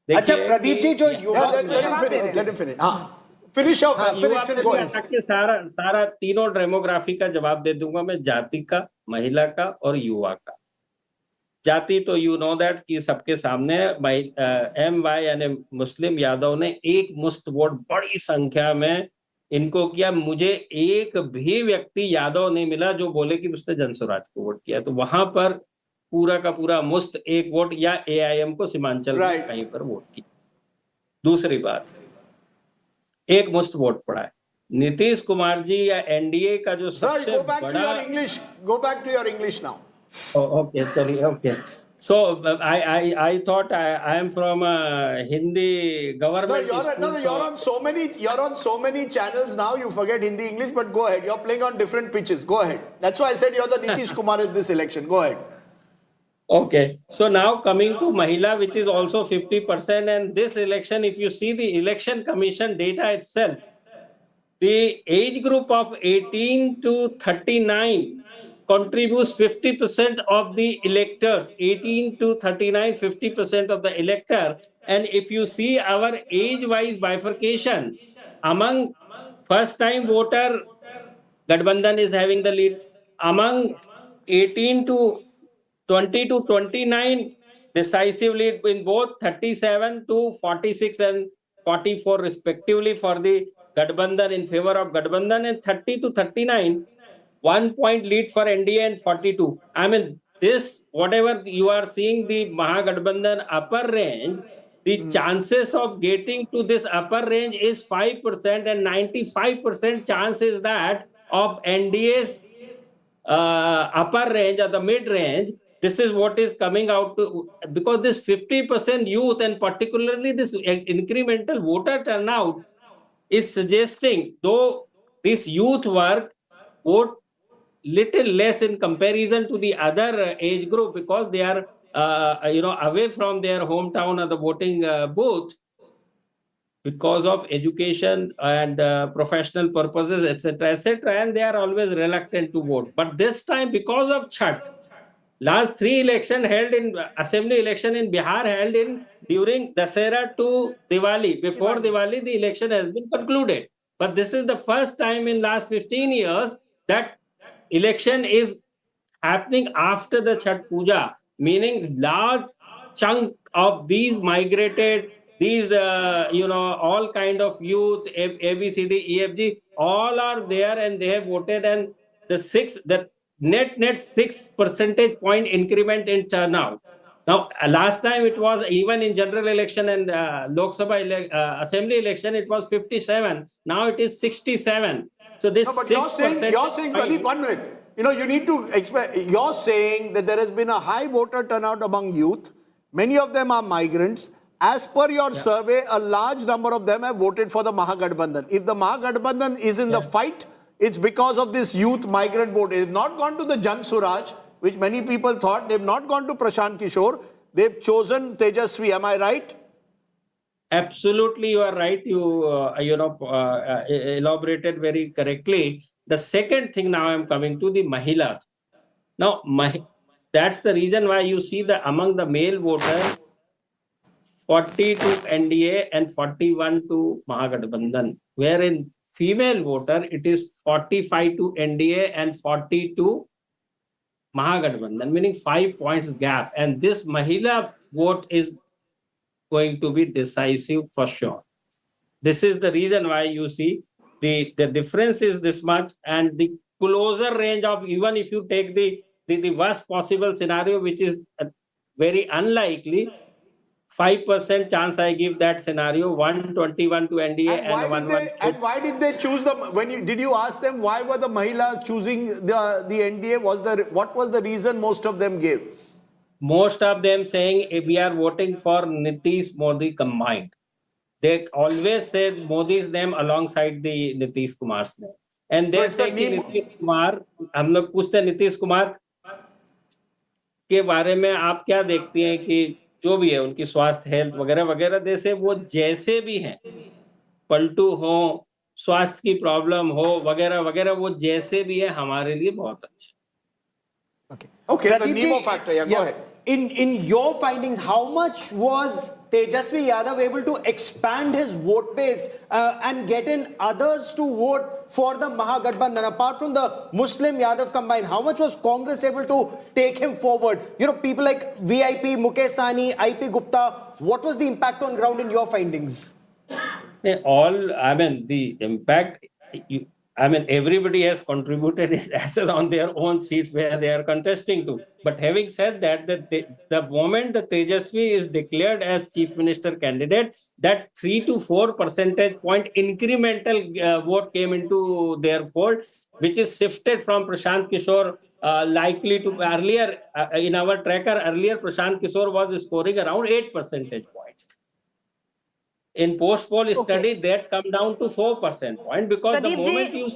अच्छा प्रदीप जी, जो युवा let him finish. Finish up. सारा तीनों डेमोग्राफी का जवाब दे दूंगा मैं, जाति का, महिला का और युवा का। जाति तो यू नो दैट कि सबके सामने MY यानी मुस्लिम यादव ने एक मुश्त वोट बड़ी संख्या में इनको किया। मुझे एक भी व्यक्ति यादव नहीं मिला जो बोले कि उसने जनसुराज को वोट किया। तो वहां पर पूरा का पूरा मुश्त एक वोट या AIM को सीमांचल में कहीं पर वोट किया। दूसरी बात, एक मुश्त वोट पड़ा है नीतीश कुमार जी या NDA का जो सबसे go back to your English now. Okay, चलिए, okay. So I thought I am from Hindi government. You're on so many channels now. You forget Hindi, English, but go ahead. You're playing on different pitches. Go ahead. That's why I said you're the Nitish Kumar in this election. Go ahead. Okay, so now coming to Mahila, which is also 50%, and this election, if you see the election commission data itself, the age group of 18 to 39 contributes 50% of the electors. 18 to 39, 50% of the elector. And if you see our age-wise bifurcation, among first-time voter, Gathbandhan is having the lead. Among 18 to 20 to 29, decisive lead in both 37 to 46 and 44 respectively for the Gathbandhan, in favor of Gathbandhan, and 30 to 39, 1 point lead for NDA and 42. I mean, this, whatever you are seeing the Mahagathbandhan upper range, the chances of getting to this upper range is 5%, and 95% chance is that of NDA's upper range or the mid range. This is what is coming out to, because this 50% youth and particularly this incremental voter turnout is suggesting, though this youth work vote little less in comparison to the other age group because they are away from their hometown or the voting booth because of education and professional purposes, etc., and they are always reluctant to vote. But this time, because of Chhath, last 3 election held in assembly election in Bihar held in during Dasera to Diwali. Before Diwali, the election has been concluded. But this is the first time in last 15 years that election is happening after the Chhath Puja, meaning large chunk of these migrated, these all kind of youth, ABCD, EFG, all are there and they have voted, and the net 6 percentage point increment in turnout. Now, last time it was even in general election and Lok Sabha assembly election, it was 57. Now it is 67. So this no, but 6%. You're saying, Pradeep, 1 minute. You need to explain. You're saying that there has been a high voter turnout among youth. Many of them are migrants. As per your survey, a large number of them have voted for the Mahagathbandhan. If the Mahagathbandhan is in the fight, it's because of this youth migrant vote. They've not gone to the Jan Suraaj, which many people thought. They've not gone to Prashant Kishor. They've chosen Tejashwi. Am I right? Absolutely, you are right. You elaborated very correctly. The second thing, now I'm coming to the Mahila. Now, that's the reason why you see that among the male voters, 40 to NDA and 41 to Mahagathbandhan, wherein female voter, it is 45 to NDA and 40 to Mahagathbandhan, meaning 5 points gap. And this Mahila vote is going to be decisive for sure. This is the reason why you see the difference is this much, and the closer range of, even if you take the worst possible scenario, which is very unlikely, 5% chance I give that scenario, 121 to NDA and 112. And why did they choose them? Did you ask them why were the Mahilas choosing the NDA? What was the reason most of them gave? Most of them saying we are voting for Nitish Modi combined. They always say Modi's name alongside the Nitish Kumar's name. And they say कि Nitish Kumar, हम लोग पूछते Nitish Kumar के बारे में आप क्या देखती हैं कि जो भी है उनकी स्वास्थ्य, हेल्थ वगैरह वगैरह, जैसे वो जैसे भी हैं, पलटू हो, स्वास्थ्य की प्रॉब्लम हो वगैरह वगैरह, वो जैसे भी है हमारे लिए बहुत अच्छे. Okay, the Nemo factor, go ahead. In your findings, how much was Tejashwi Yadav able to expand his vote base and get in others to vote for the Mahagathbandhan? Apart from the Muslim Yadav combined, how much was Congress able to take him forward? You know, people like VIP, Mukesh Sahni, IP Gupta, what was the impact on ground in your findings? The impact, everybody has contributed his asses on their own seats where they are contesting to. But having said that, the moment the Tejashwi is declared as chief minister candidate, that 3 to 4 percentage point incremental vote came into their fold, which is shifted from Prashant Kishor likely to earlier in our tracker. Earlier, Prashant Kishor was scoring around 8 percentage points. In post-poll study, that come down to 4% point because the moment you...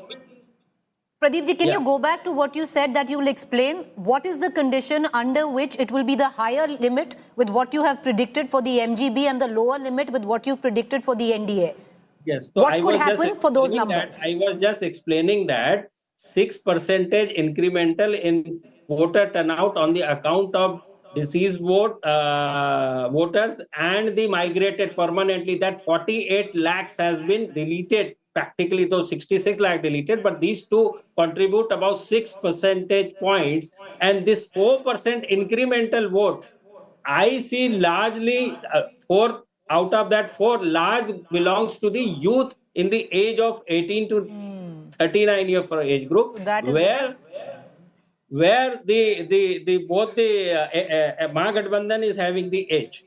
Pradeep ji, can you go back to what you said that you will explain? What is the condition under which it will be the higher limit with what you have predicted for the MGB and the lower limit with what you predicted for the NDA? Yes. So what could happen for those numbers? I was just explaining that 6% incremental in voter turnout on the account of deceased voters and the migrated permanently, that 48 lakhs has been deleted. Practically, though 66 lakh deleted, but these two contribute about 6 percentage points. And this 4% incremental vote, I see largely 4 out of that 4 large belongs to the youth in the age of 18 to 39 year for age group, where both the Mahagathbandhan is having the edge.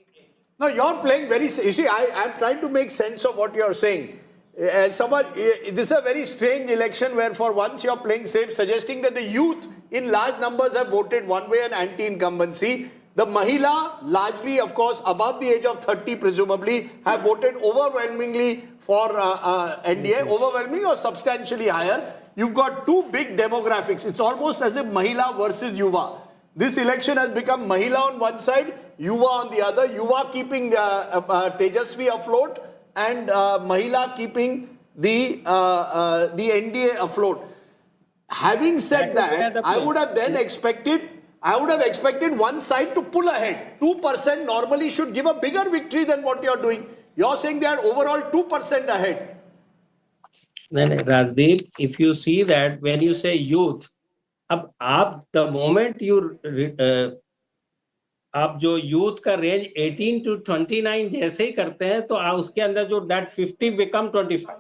No, you're playing very... You see, I'm trying to make sense of what you're saying. This is a very strange election where for once you're playing safe, suggesting that the youth in large numbers have voted one way and anti-incumbency. The Mahila, largely, of course, above the age of 30, presumably, have voted overwhelmingly for NDA, overwhelmingly or substantially higher. You've got two big demographics. It's almost as if Mahila versus Yuva. This election has become Mahila on one side, Yuva on the other. Yuva keeping Tejashwi afloat and Mahila keeping the NDA afloat. Having said that, I would have expected one side to pull ahead. 2% normally should give a bigger victory than what you're doing. You're saying they are overall 2% ahead. Rajdeep, if you see that when you say youth, the moment you आप जो youth का range 18 to 29 जैसे ही करते हैं तो उसके अंदर जो that 50 become 25.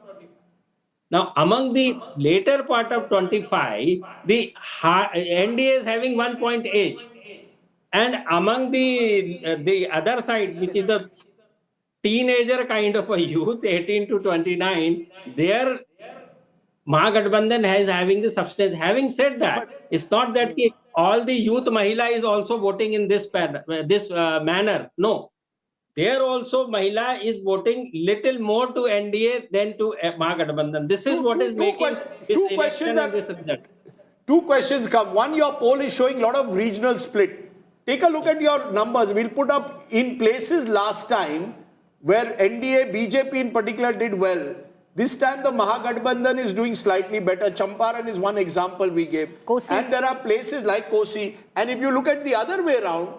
Now among the later part of 25, the NDA is having 1.8, and among the other side, which is the teenager kind of a youth, 18 to 29, their Mahagathbandhan is having the substance. Having said that, it's not that all the youth Mahila is also voting in this manner. No. There also Mahila is voting little more to NDA than to Mahagathbandhan. This is what is making this election and this result. Two questions come. One, your poll is showing a lot of regional split. Take a look at your numbers. We'll put up in places last time where NDA, BJP in particular did well. This time the Mahagathbandhan is doing slightly better. Champaran is one example we gave. Kosi. And there are places like Kosi. And if you look at the other way around,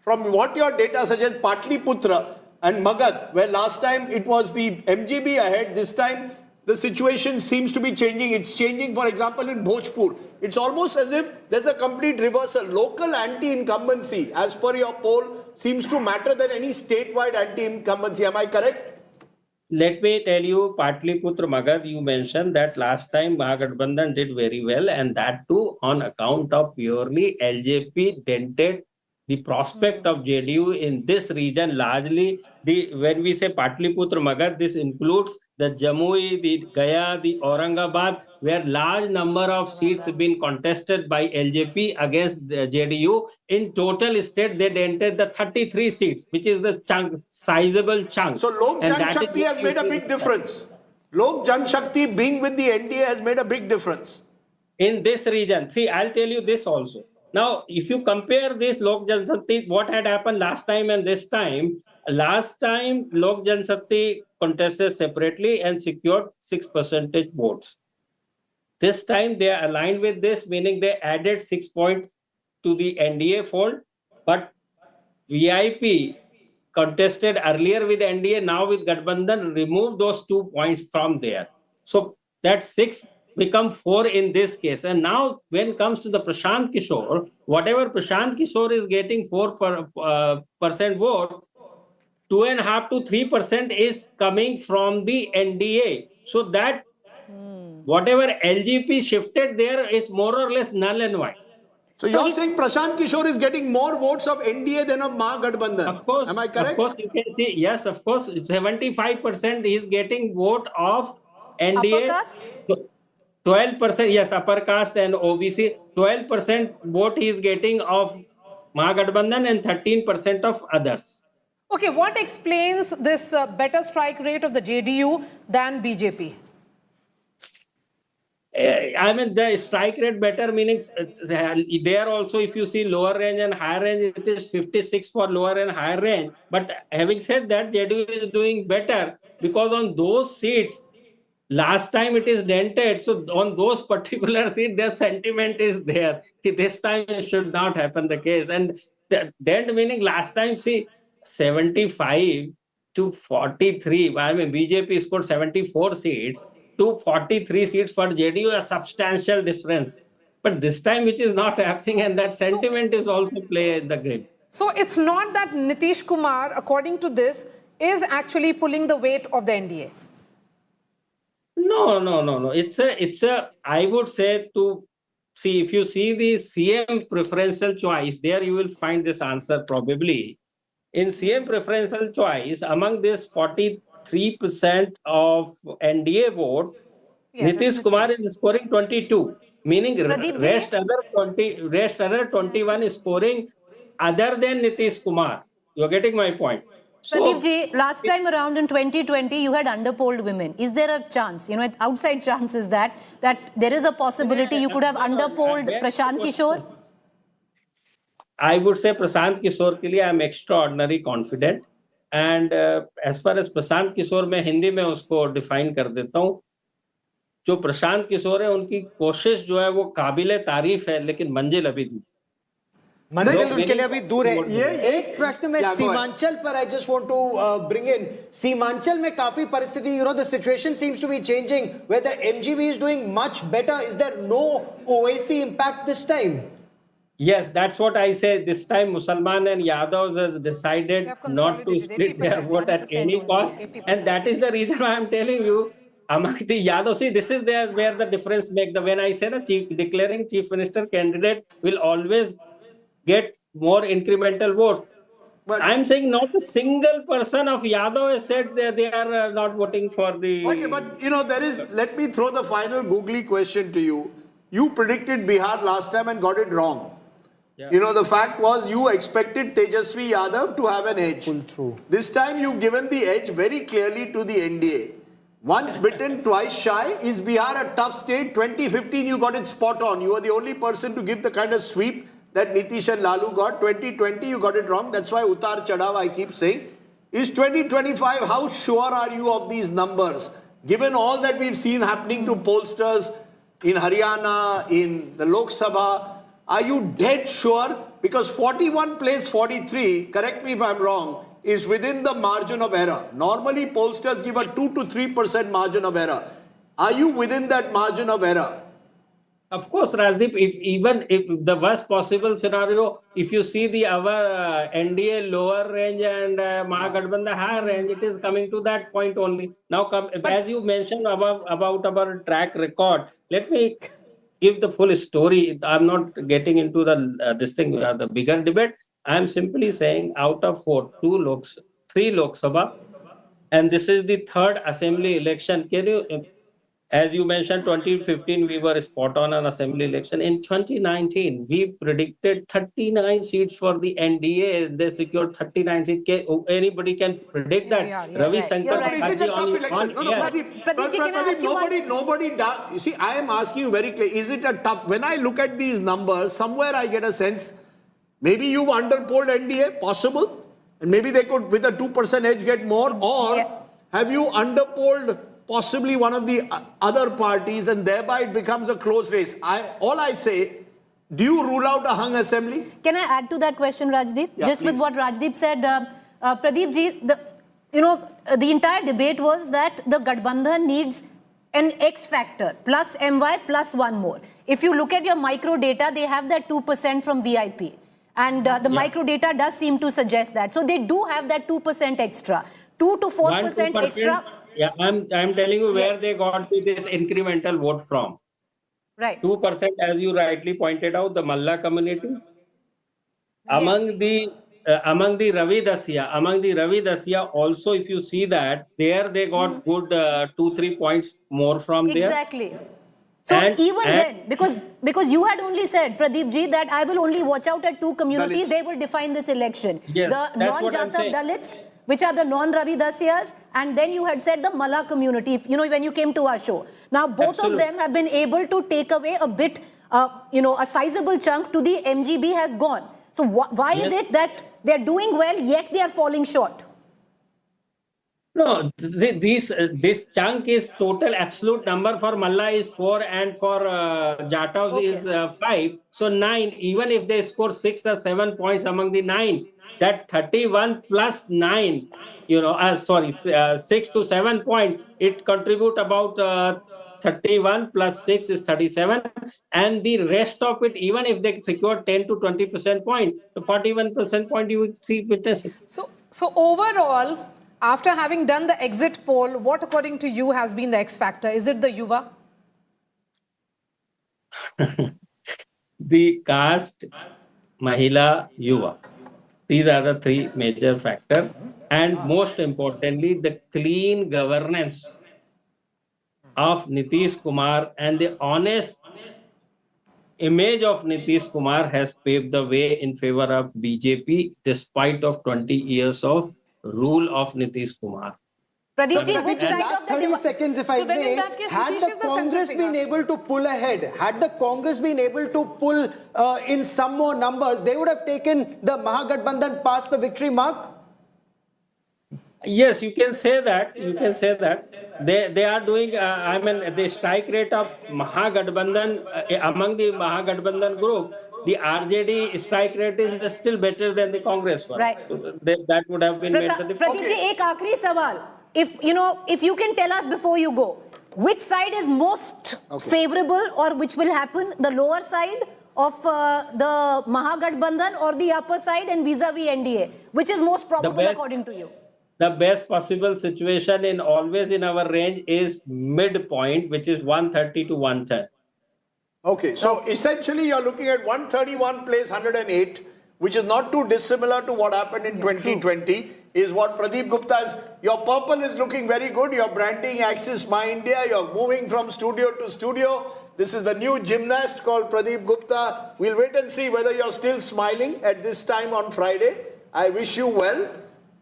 from what your data suggests, Patliputra and Magad, where last time it was the MGB ahead, this time the situation seems to be changing. It's changing, for example, in Bhojpur. It's almost as if there's a complete reversal. Local anti-incumbency, as per your poll, seems to matter than any statewide anti-incumbency. Am I correct? Let me tell you, Patliputra Magad, you mentioned that last time Mahagathbandhan did very well, and that too on account of purely LJP dented the prospect of JDU in this region. Largely, when we say Patliputra Magad, this includes the Jamui, the Gaya, the Aurangabad, where large number of seats have been contested by LJP against JDU. In total state, they dented the 33 seats, which is the sizable chunk. So Lok Janshakti has made a big difference. Lok Janshakti being with the NDA has made a big difference. In this region, see, I'll tell you this also. Now, if you compare this Lok Janshakti, what had happened last time and this time, last time Lok Janshakti contested separately and secured 6 percentage votes. This time they are aligned with this, meaning they added 6 points to the NDA fold, but VIP contested earlier with NDA, now with Gathbandhan, remove those 2 points from there. So that 6 become 4 in this case. And now when it comes to the Prashant Kishor, whatever Prashant Kishor is getting 4% vote, 2.5 to 3% is coming from the NDA. So that whatever LGP shifted there is more or less null and void. So you're saying Prashant Kishor is getting more votes of NDA than of Mahagathbandhan. Of course. Am I correct? Of course, you can see, yes, of course, 75% is getting vote of NDA. Upper caste? 12%, yes, upper caste and OBC. 12% vote he is getting of Mahagathbandhan and 13% of others. Okay, what explains this better strike rate of the JDU than BJP? I mean, the strike rate better, meaning there also, if you see lower range and higher range, it is 56 for lower and higher range. But having said that, JDU is doing better because on those seats, last time it is dented. So on those particular seats, their sentiment is there. This time it should not happen the case. And the dent meaning last time, see, 75 to 43. I mean, BJP scored 74 seats. To 43 seats for JDU, a substantial difference. But this time, which is not happening, and that sentiment is also play the game. So it's not that Nitish Kumar, according to this, is actually pulling the weight of the NDA. No. It's a. I would say to see, if you see the CM preferential choice, there you will find this answer probably. In CM preferential choice, among this 43% of NDA vote, Yes, Nitish Kumar is scoring 22, meaning Pradeep rest other 21 is scoring other than Nitish Kumar. You're getting my point. So, Pradeep ji, last time around in 2020, you had underpolled women. Is there a chance, outside chance is that there is a possibility you could have underpolled Prashant Kishor? I would say Prashant Kishor के लिए I am extraordinary confident. And as far as Prashant Kishor, मैं हिंदी में उसको define कर देता हूँ. जो प्रशांत किशोर है, उनकी कोशिश जो है वो काबिले तारीफ है, लेकिन मंजिल अभी दूर. मंजिल उनके लिए अभी दूर है. ये एक प्रश्न में सीमांचल पर I just want to bring in. Seemanchal में काफी परिस्थिति, the situation seems to be changing where the MGB is doing much better. Is there no OAC impact this time? Yes, that's what I say. This time, Musalman and Yadavs has decided not to split their vote at any cost. And that is the reason why I'm telling you, among the Yadav, see, this is where the difference makes. When I say declaring chief minister candidate will always get more incremental vote. But I'm saying not a single person of Yadav has said that they are not voting for the... Okay, but let me throw the final googly question to you. You predicted Bihar last time and got it wrong. Yeah. The fact was you expected Tejashwi Yadav to have an edge. Pull through. This time you've given the edge very clearly to the NDA. Once bitten, twice shy. Is Bihar a tough state? 2015 you got it spot on. You were the only person to give the kind of sweep that Nitish and Lalu got. 2020 you got it wrong. That's why Utar Chadav I keep saying. Is 2025, how sure are you of these numbers? Given all that we've seen happening to pollsters in Haryana, in the Lok Sabha, are you dead sure? Because 41 plays 43, correct me if I'm wrong, is within the margin of error. Normally, pollsters give a 2 to 3% margin of error. Are you within that margin of error? Of course, Rajdeep, even if the worst possible scenario, if you see our NDA lower range and Mahagathbandhan higher range, it is coming to that point only. Now, as you mentioned about our track record, let me give the full story. I'm not getting into the bigger debate. I'm simply saying out of 3 Lok Sabha, and this is the third assembly election. Can you, as you mentioned, 2015 we were spot on an assembly election. In 2019, we predicted 39 seats for the NDA. They secured 39 seats. Anybody can predict that. Ravi Shankar. But is it a tough election? Pradeep, nobody does. You see, I am asking you very clearly, is it a tough? When I look at these numbers, somewhere I get a sense, maybe you've underpolled NDA, possible. And maybe they could, with a 2% edge, get more. Or have you underpolled possibly one of the other parties and thereby it becomes a close race? All I say, do you rule out a hung assembly? Can I add to that question, Rajdeep? Yeah, Just please. with what Rajdeep said, Pradeep ji, the entire debate was that the Gathbandhan needs an X factor plus MY plus one more. If you look at your micro data, they have that 2% from VIP. And the micro data does seem to suggest that. So they do have that 2% extra. 2 to 4% extra. Yeah, I'm telling you where Yes. they got this incremental vote from. Right. 2%, as you rightly pointed out, the Malla community. Among the Ravi Dasya also, if you see that, there they got good 2-3 points more from there. Exactly. So then, because you had only said, Pradeep ji, that I will only watch out at two communities, Dalits. they will define this election. Yes, The that's what I'm non-Jatav saying. Dalits, which are the non-Ravi Dasyas, and then you had said the Malla community, when you came to our show. Now, both of them have been able to take away a bit, a sizable chunk to the MGB has gone. So why is it that they're doing well, yet they are falling short? No, this chunk is total absolute number for Malla is 4 and for Jatavs is 5. So 9, even if they score 6 or 7 points among the 9, that 31 plus 9, 6 to 7 points, it contribute about 31 plus 6 is 37. And the rest of it, even if they secure 10 to 20% point, the 41% point you will see witness it. So overall, after having done the exit poll, what according to you has been the X factor? Is it the Yuva? The caste, Mahila, Yuva. These are the three major factors. And most importantly, the clean governance of Nitish Kumar and the honest image of Nitish Kumar has paved the way in favor of BJP despite of 20 years of rule of Nitish Kumar. Pradeep ji, In which the side last of the 30 seconds, if I So then in may, that case, had Nitish the is the Congress central been figure. able to pull ahead, had the Congress been able to pull in some more numbers, they would have taken the Mahagathbandhan past the victory mark? Yes, you can say that. You can say that. They are doing, the strike rate of Mahagathbandhan, among the Mahagathbandhan group, the RJD strike rate is still better than the Congress one. Right. So that would have been made the difference. Pradeep ji, ek aakhri sawal. If you can tell us before you go, which side is most favorable or which will happen, the lower side of the Mahagathbandhan or the upper side and vis-a-vis NDA? Which is most probable best- according to you? The best possible situation in always in our range is midpoint, which is 130 to 110. Okay, so essentially you're looking at 131 plays 108, which is not too dissimilar to what happened in 2020, is what Pradeep Gupta is. Your purple is looking very good. You're branding Axis My India. You're moving from studio to studio. This is the new gymnast called Pradeep Gupta. We'll wait and see whether you're still smiling at this time on Friday. I wish you well.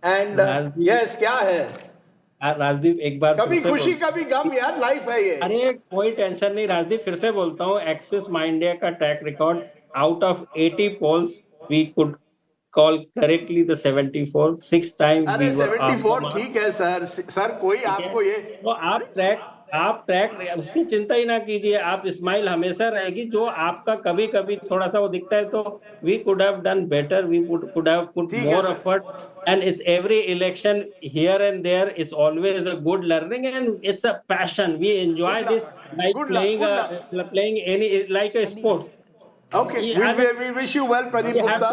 And yes, क्या है? राजदीप एक बार कभी फिर से खुशी कभी गम यार, life है ये. अरे कोई टेंशन नहीं राजदीप, फिर से बोलता हूँ, एक्सिस माई इंडिया का track record out of 80 polls we could call correctly the 74 6 time. अरे 74 ठीक है सर कोई आपको ये तो आप ट्रैक उसकी चिंता ही ना कीजिए, आप स्माइल हमेशा रहेगी. जो आपका कभी कभी थोड़ा सा वो दिखता है तो we could have done better, we could have put more effort, and it's every election here and there is always a good learning and it's a passion. We enjoy this like playing any like a sports. Okay, we'll wish you well, Pradeep Gupta.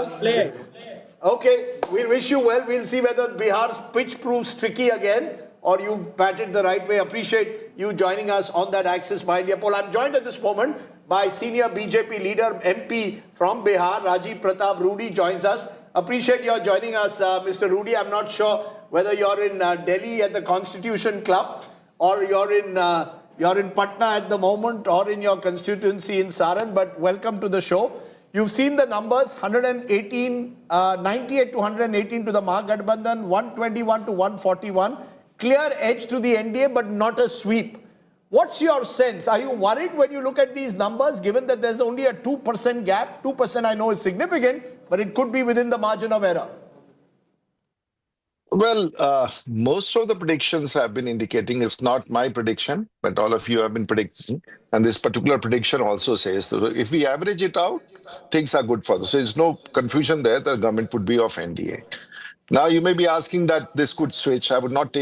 Okay, we'll wish you well. We'll see whether Bihar's pitch proves tricky again or you batted the right way. Appreciate you joining us on that Axis My India poll. I'm joined at this moment by senior BJP leader, MP from Bihar, Rajiv Pratap Rudy joins us. Appreciate your joining us, Mr. Rudy. I'm not sure whether you're in Delhi at the Constitution Club or you're in Patna at the moment or in your constituency in Saran, but welcome to the show. You've seen the numbers, 98 to 118 to the Mahagathbandhan, 121 to 141. Clear edge to the NDA, but not a sweep. What's your sense? Are you worried when you look at these numbers, given that there's only a 2% gap? 2% I know is significant, but it could be within the margin of error. Well, most of the predictions have been indicating, it's not my prediction, but all of you have been predicting. And this particular prediction also says, so if we average it out, things are good for us. So there's no confusion there, the government would be of NDA. Now you may be asking that this could switch. I would not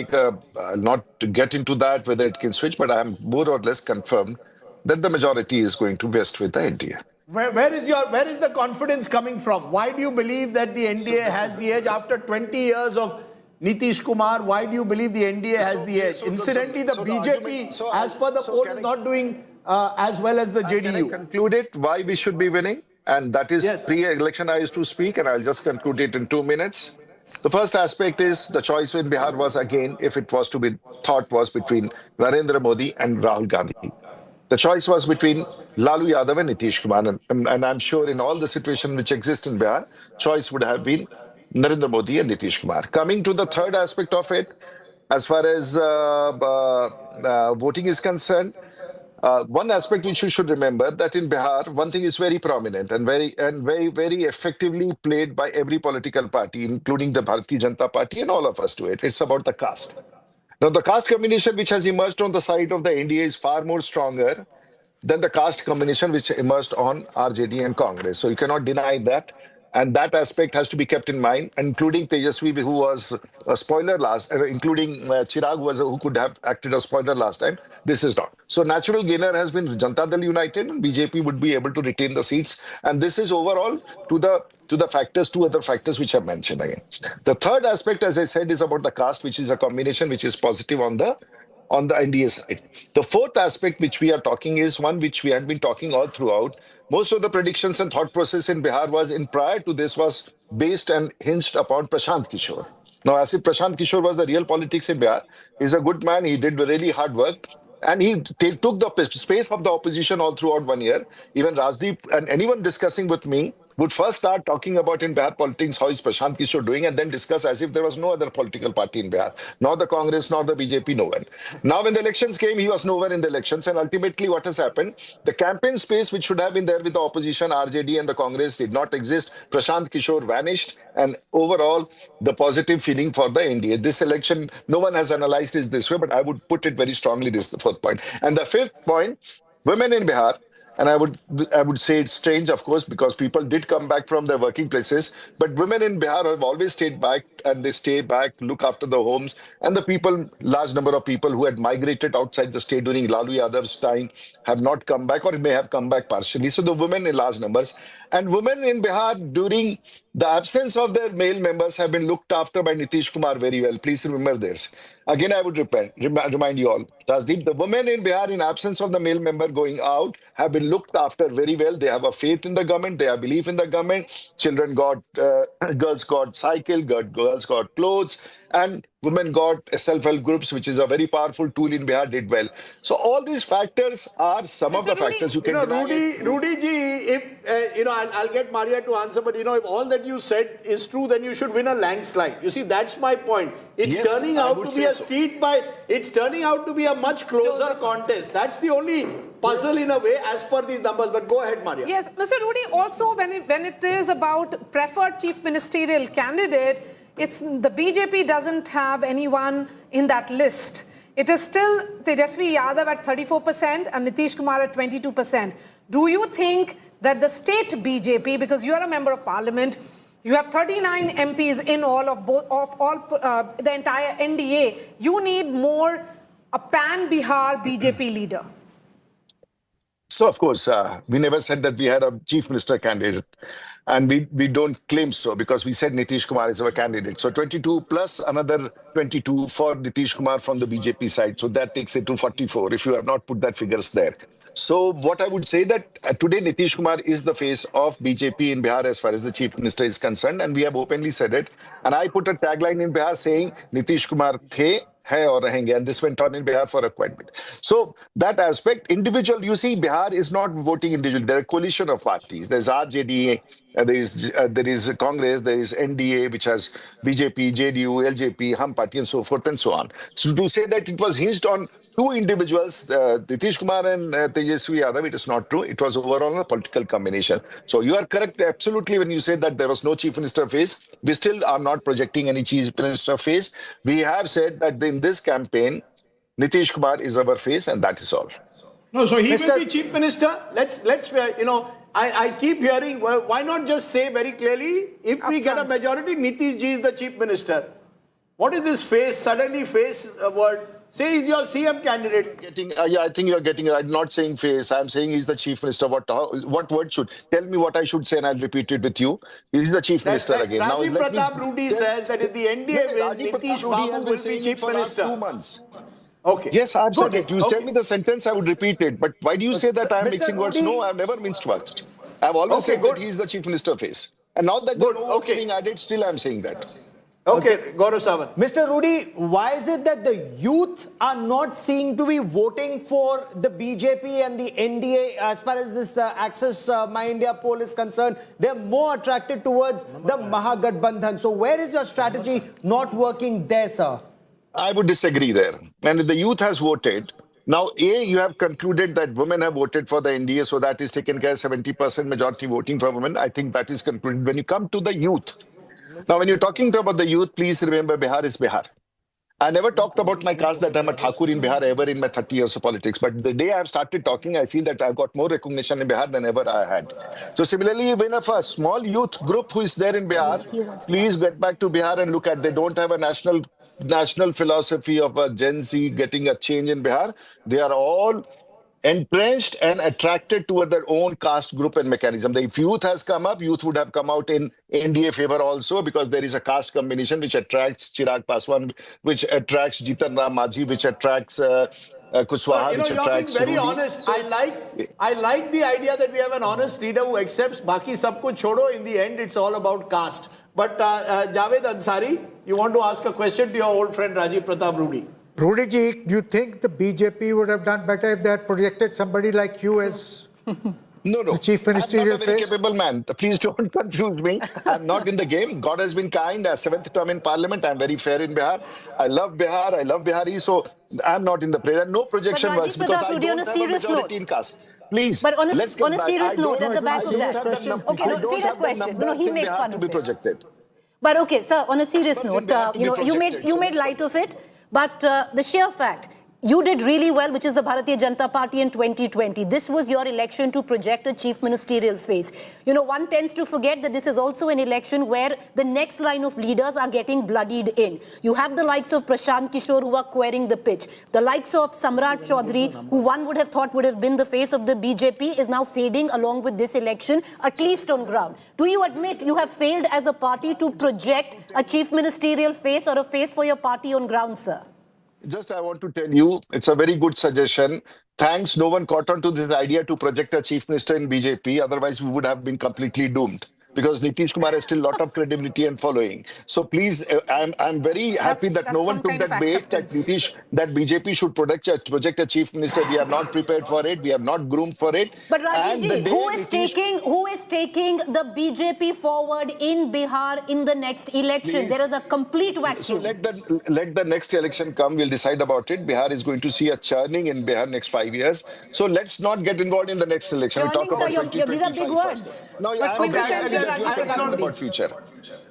not to get into that whether it can switch, but I am more or less confirmed that the majority is going to vest with the NDA. Where is the confidence coming from? Why do you believe that the NDA has the edge after 20 years of Nitish Kumar? Why do you believe the NDA has the edge? Incidentally, the BJP, as per the poll, is not doing as well as the JDU. Can I conclude it why we should be winning? And that is pre-election I used to speak, and I'll just conclude it in 2 minutes. The first aspect is the choice in Bihar was again, if it was to be thought, was between Narendra Modi and Rahul Gandhi. The choice was between Lalu Yadav and Nitish Kumar. And I'm sure in all the situation which exists in Bihar, choice would have been Narendra Modi and Nitish Kumar. Coming to the third aspect of it, as far as voting is concerned, one aspect which you should remember that in Bihar, one thing is very prominent and very effectively played by every political party, including the Bharatiya Janata Party and all of us to it. It's about the caste. Now, the caste combination which has emerged on the side of the NDA is far more stronger than the caste combination which emerged on RJD and Congress. So you cannot deny that. And that aspect has to be kept in mind, including Tejashwi, who was a spoiler including Chirag, who could have acted as spoiler last time. This is not. So natural gainer has been Janata Dal United, and BJP would be able to retain the seats. And this is overall to the factors, two other factors which I mentioned again. The third aspect, as I said, is about the caste, which is a combination which is positive on the NDA side. The fourth aspect which we are talking is one which we had been talking all throughout. Most of the predictions and thought process in Bihar prior to this was based and hinged upon Prashant Kishor. Now, as if Prashant Kishor was the real politics in Bihar, he's a good man, he did really hard work, and he took the space of the opposition all throughout 1 year. Even Rajdeep and anyone discussing with me would first start talking about in Bihar politics, how is Prashant Kishor doing, and then discuss as if there was no other political party in Bihar, nor the Congress, nor the BJP, no one. Now, when the elections came, he was nowhere in the elections, and ultimately what has happened, the campaign space which should have been there with the opposition, RJD and the Congress did not exist. Prashant Kishor vanished, and overall, the positive feeling for the NDA. This election, no one has analyzed it this way, but I would put it very strongly, this is the fourth point. And the fifth point, women in Bihar, and I would say it's strange, of course, because people did come back from their working places. But women in Bihar have always stayed back, and they stay back, look after the homes. And the people, large number of people who had migrated outside the state during Lalu Yadav's time have not come back, or may have come back partially. So the women in large numbers. And women in Bihar, during the absence of their male members, have been looked after by Nitish Kumar very well. Please remember this. Again, I would remind you all, Rajdeep, the women in Bihar, in absence of the male member going out, have been looked after very well. They have a faith in the government. They have belief in the government. Children girls got cycle, girls got clothes, and women got self-help groups, which is a very powerful tool in Bihar, did well. So all these factors are some of the factors you can Rudy ji, if, I'll get Maria to answer, but, if all that you said is true, then you should win a landslide. You see, that's my point. It's turning out to be a it's turning out to be a much closer contest. That's the only puzzle in a way as per these numbers. But go ahead, Maria. Yes, Mr. Rudy, also when it is about preferred chief ministerial candidate, it's the BJP doesn't have anyone in that list. It is still Tejashwi Yadav at 34% and Nitish Kumar at 22%. Do you think that the state BJP, because you are a member of parliament, you have 39 MPs in all the entire NDA, you need more a pan-Bihar BJP leader? So, of course, we never said that we had a chief minister candidate. And we don't claim so, because we said Nitish Kumar is our candidate. So 22 plus another 22 for Nitish Kumar from the BJP side. So that takes it to 44, if you have not put that figures there. So what I would say that today Nitish Kumar is the face of BJP in Bihar as far as the chief minister is concerned. And we have openly said it. And I put a tagline in Bihar saying Nitish Kumar the, hai aur rahenge, and this went on in Bihar for a quite bit. So that aspect, individual, you see, Bihar is not voting individual. There are a coalition of parties. There's RJD, there is Congress, there is NDA, which has BJP, JDU, LJP, Hum Party, and so forth and so on. So to say that it was hinged on two individuals, Nitish Kumar and Tejashwi Yadav, it is not true. It was overall a political combination. So you are correct absolutely when you say that there was no chief minister face. We still are not projecting any chief minister face. We have said that in this campaign, Nitish Kumar is our face, and that is all. No, so he will be chief minister. Let's I keep hearing, well, why not just say very clearly, if we get a majority, Nitish ji is the chief minister. What is this face, suddenly face word? Say he's your CM candidate. Yeah, I think you're getting it. I'm not saying face. I'm saying he's the chief minister. What word should? Tell me what I should say and I'll repeat it with you. He's the chief minister again. Rajiv Pratap Rudy says that if the NDA wins, Nitish Babu will be chief minister. 2 months. Okay. Yes, I've said it. You Okay. tell me the sentence, I would repeat it. But why do you say that I'm Mr. mixing words? Rudy- No, I've never minced words. I've always Okay, said good. that he's the chief minister face. And now that Good, the no okay. being added, still I'm saying that. Okay, Gaurav Sawant. Mr. Rudy, why is it that the youth are not seen to be voting for the BJP and the NDA as far as this Access My India poll is concerned? They're more attracted towards the Mahagathbandhan. So where is your strategy not working there, sir? I would disagree there. And if the youth has voted, now, you have concluded that women have voted for the NDA, so that is taken care of 70% majority voting for women. I think that is concluded. When you come to the youth, now when you're talking about the youth, please remember Bihar is Bihar. I never talked about my caste that I'm a Thakur in Bihar ever in my 30 years of politics. But the day I've started talking, I feel that I've got more recognition in Bihar than ever I had. So similarly, even if a small youth group who is there in Bihar, please get back to Bihar and look at, they don't have a national philosophy of a Gen Z getting a change in Bihar. They are all entrenched and attracted toward their own caste group and mechanism. If youth has come up, youth would have come out in NDA favor also, because there is a caste combination which attracts Chirag Paswan, which attracts Jitan Ram Majhi, which attracts Kushwaha, which You're being attracts very Rudy. honest. I like the idea that we have an honest leader who accepts baki sab kuch chodo. In the end, it's all about caste. But Javed Ansari, you want to ask a question to your old friend Rajiv Pratap Rudy. Rudy ji, do you think the BJP would have done better if they had projected somebody like you as No. the chief ministerial I'm not a very face? capable man. Please don't confuse me. I'm not in the game. God has been kind. As 7th term in parliament, I'm very fair in Bihar. I love Bihar. I love Bihari. So I'm not in the play. And no projection But Rajiv works because Pratap I Rudy, don't on a have a serious majority note. in caste. Please, But on a let's get back. serious I don't- note, at the back I of don't that. have the num- Okay, I no, don't serious have the question. No, numbers he in made Bihar fun to of be it. projected. But okay, sir, on a serious Numbers in note, Bihar to be you made projected. So light of it, but the sheer fact, you did really well, which is the Bharatiya Janata Party in 2020. This was your election to project a chief ministerial face. You know, one tends to forget that this is also an election where the next line of leaders are getting bloodied in. You have the likes of Prashant, Kishor, who are querying the pitch. The likes of Samrat Chaudhary, who one would have thought would have been the face of the BJP, is now fading along with this election, at least on ground. Do you admit you have failed as a party to project a chief ministerial face or a face for your party on ground, sir? Just I want to tell you, it's a very good suggestion. Thanks, no one caught on to this idea to project a chief minister in BJP. Otherwise, we would have been completely doomed. Because Nitish Kumar has still a lot of credibility and following. So please, I'm very happy that no that's one some took kind of that bait that acceptance. that BJP should project a chief minister. We are not prepared for it. We are not groomed for it. But And the Rajiv ji, day who is Nitish- taking the BJP forward in Bihar in the next election? Please. There is a complete So vacuum. let the next election come. We'll decide about it. Bihar is going to see a churning in Bihar next 5 years. So let's not get involved in the next election. We'll talk Churning, about sir, these are big 2025 words. first. No, But I'm quintessential very Rajiv concerned Pratap about future.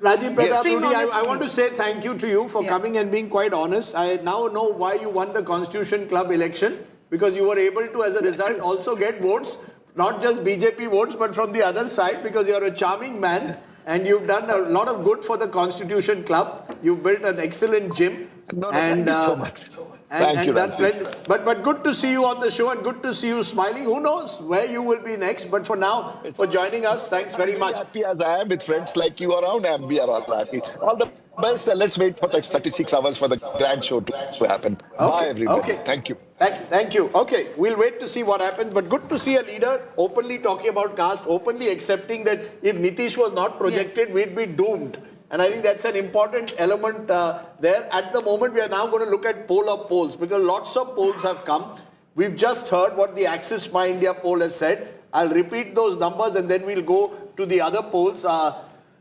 Rajiv Pratap Extreme Rudy, I honesty. want to say thank you to you for Yes. coming and being quite honest. I now know why you won the Constitution Club election, because you were able to, as a result, also get votes, not just BJP votes, but from the other side, because you're a charming man and you've done a lot of good for the Constitution Club. You've built an excellent gym. No, thank you so much. Thank you, that's Rajiv. plenty. But good to see you on the show and good to see you smiling. Who knows where you will be next? But for now, for joining us, thanks very much. Happy as I am with friends like you around, and we are all happy. All the best. And let's wait for the next 36 hours for the grand show to happen. Bye, everybody. Okay. Thank you. Thank you. Okay, we'll wait to see what happens. But good to see a leader openly talking about caste, openly accepting that if Nitish was not projected, we'd be doomed. And I think that's an important element there. At the moment, we are now going to look at poll of polls, because lots of polls have come. We've just heard what the Access My India poll has said. I'll repeat those numbers and then we'll go to the other polls.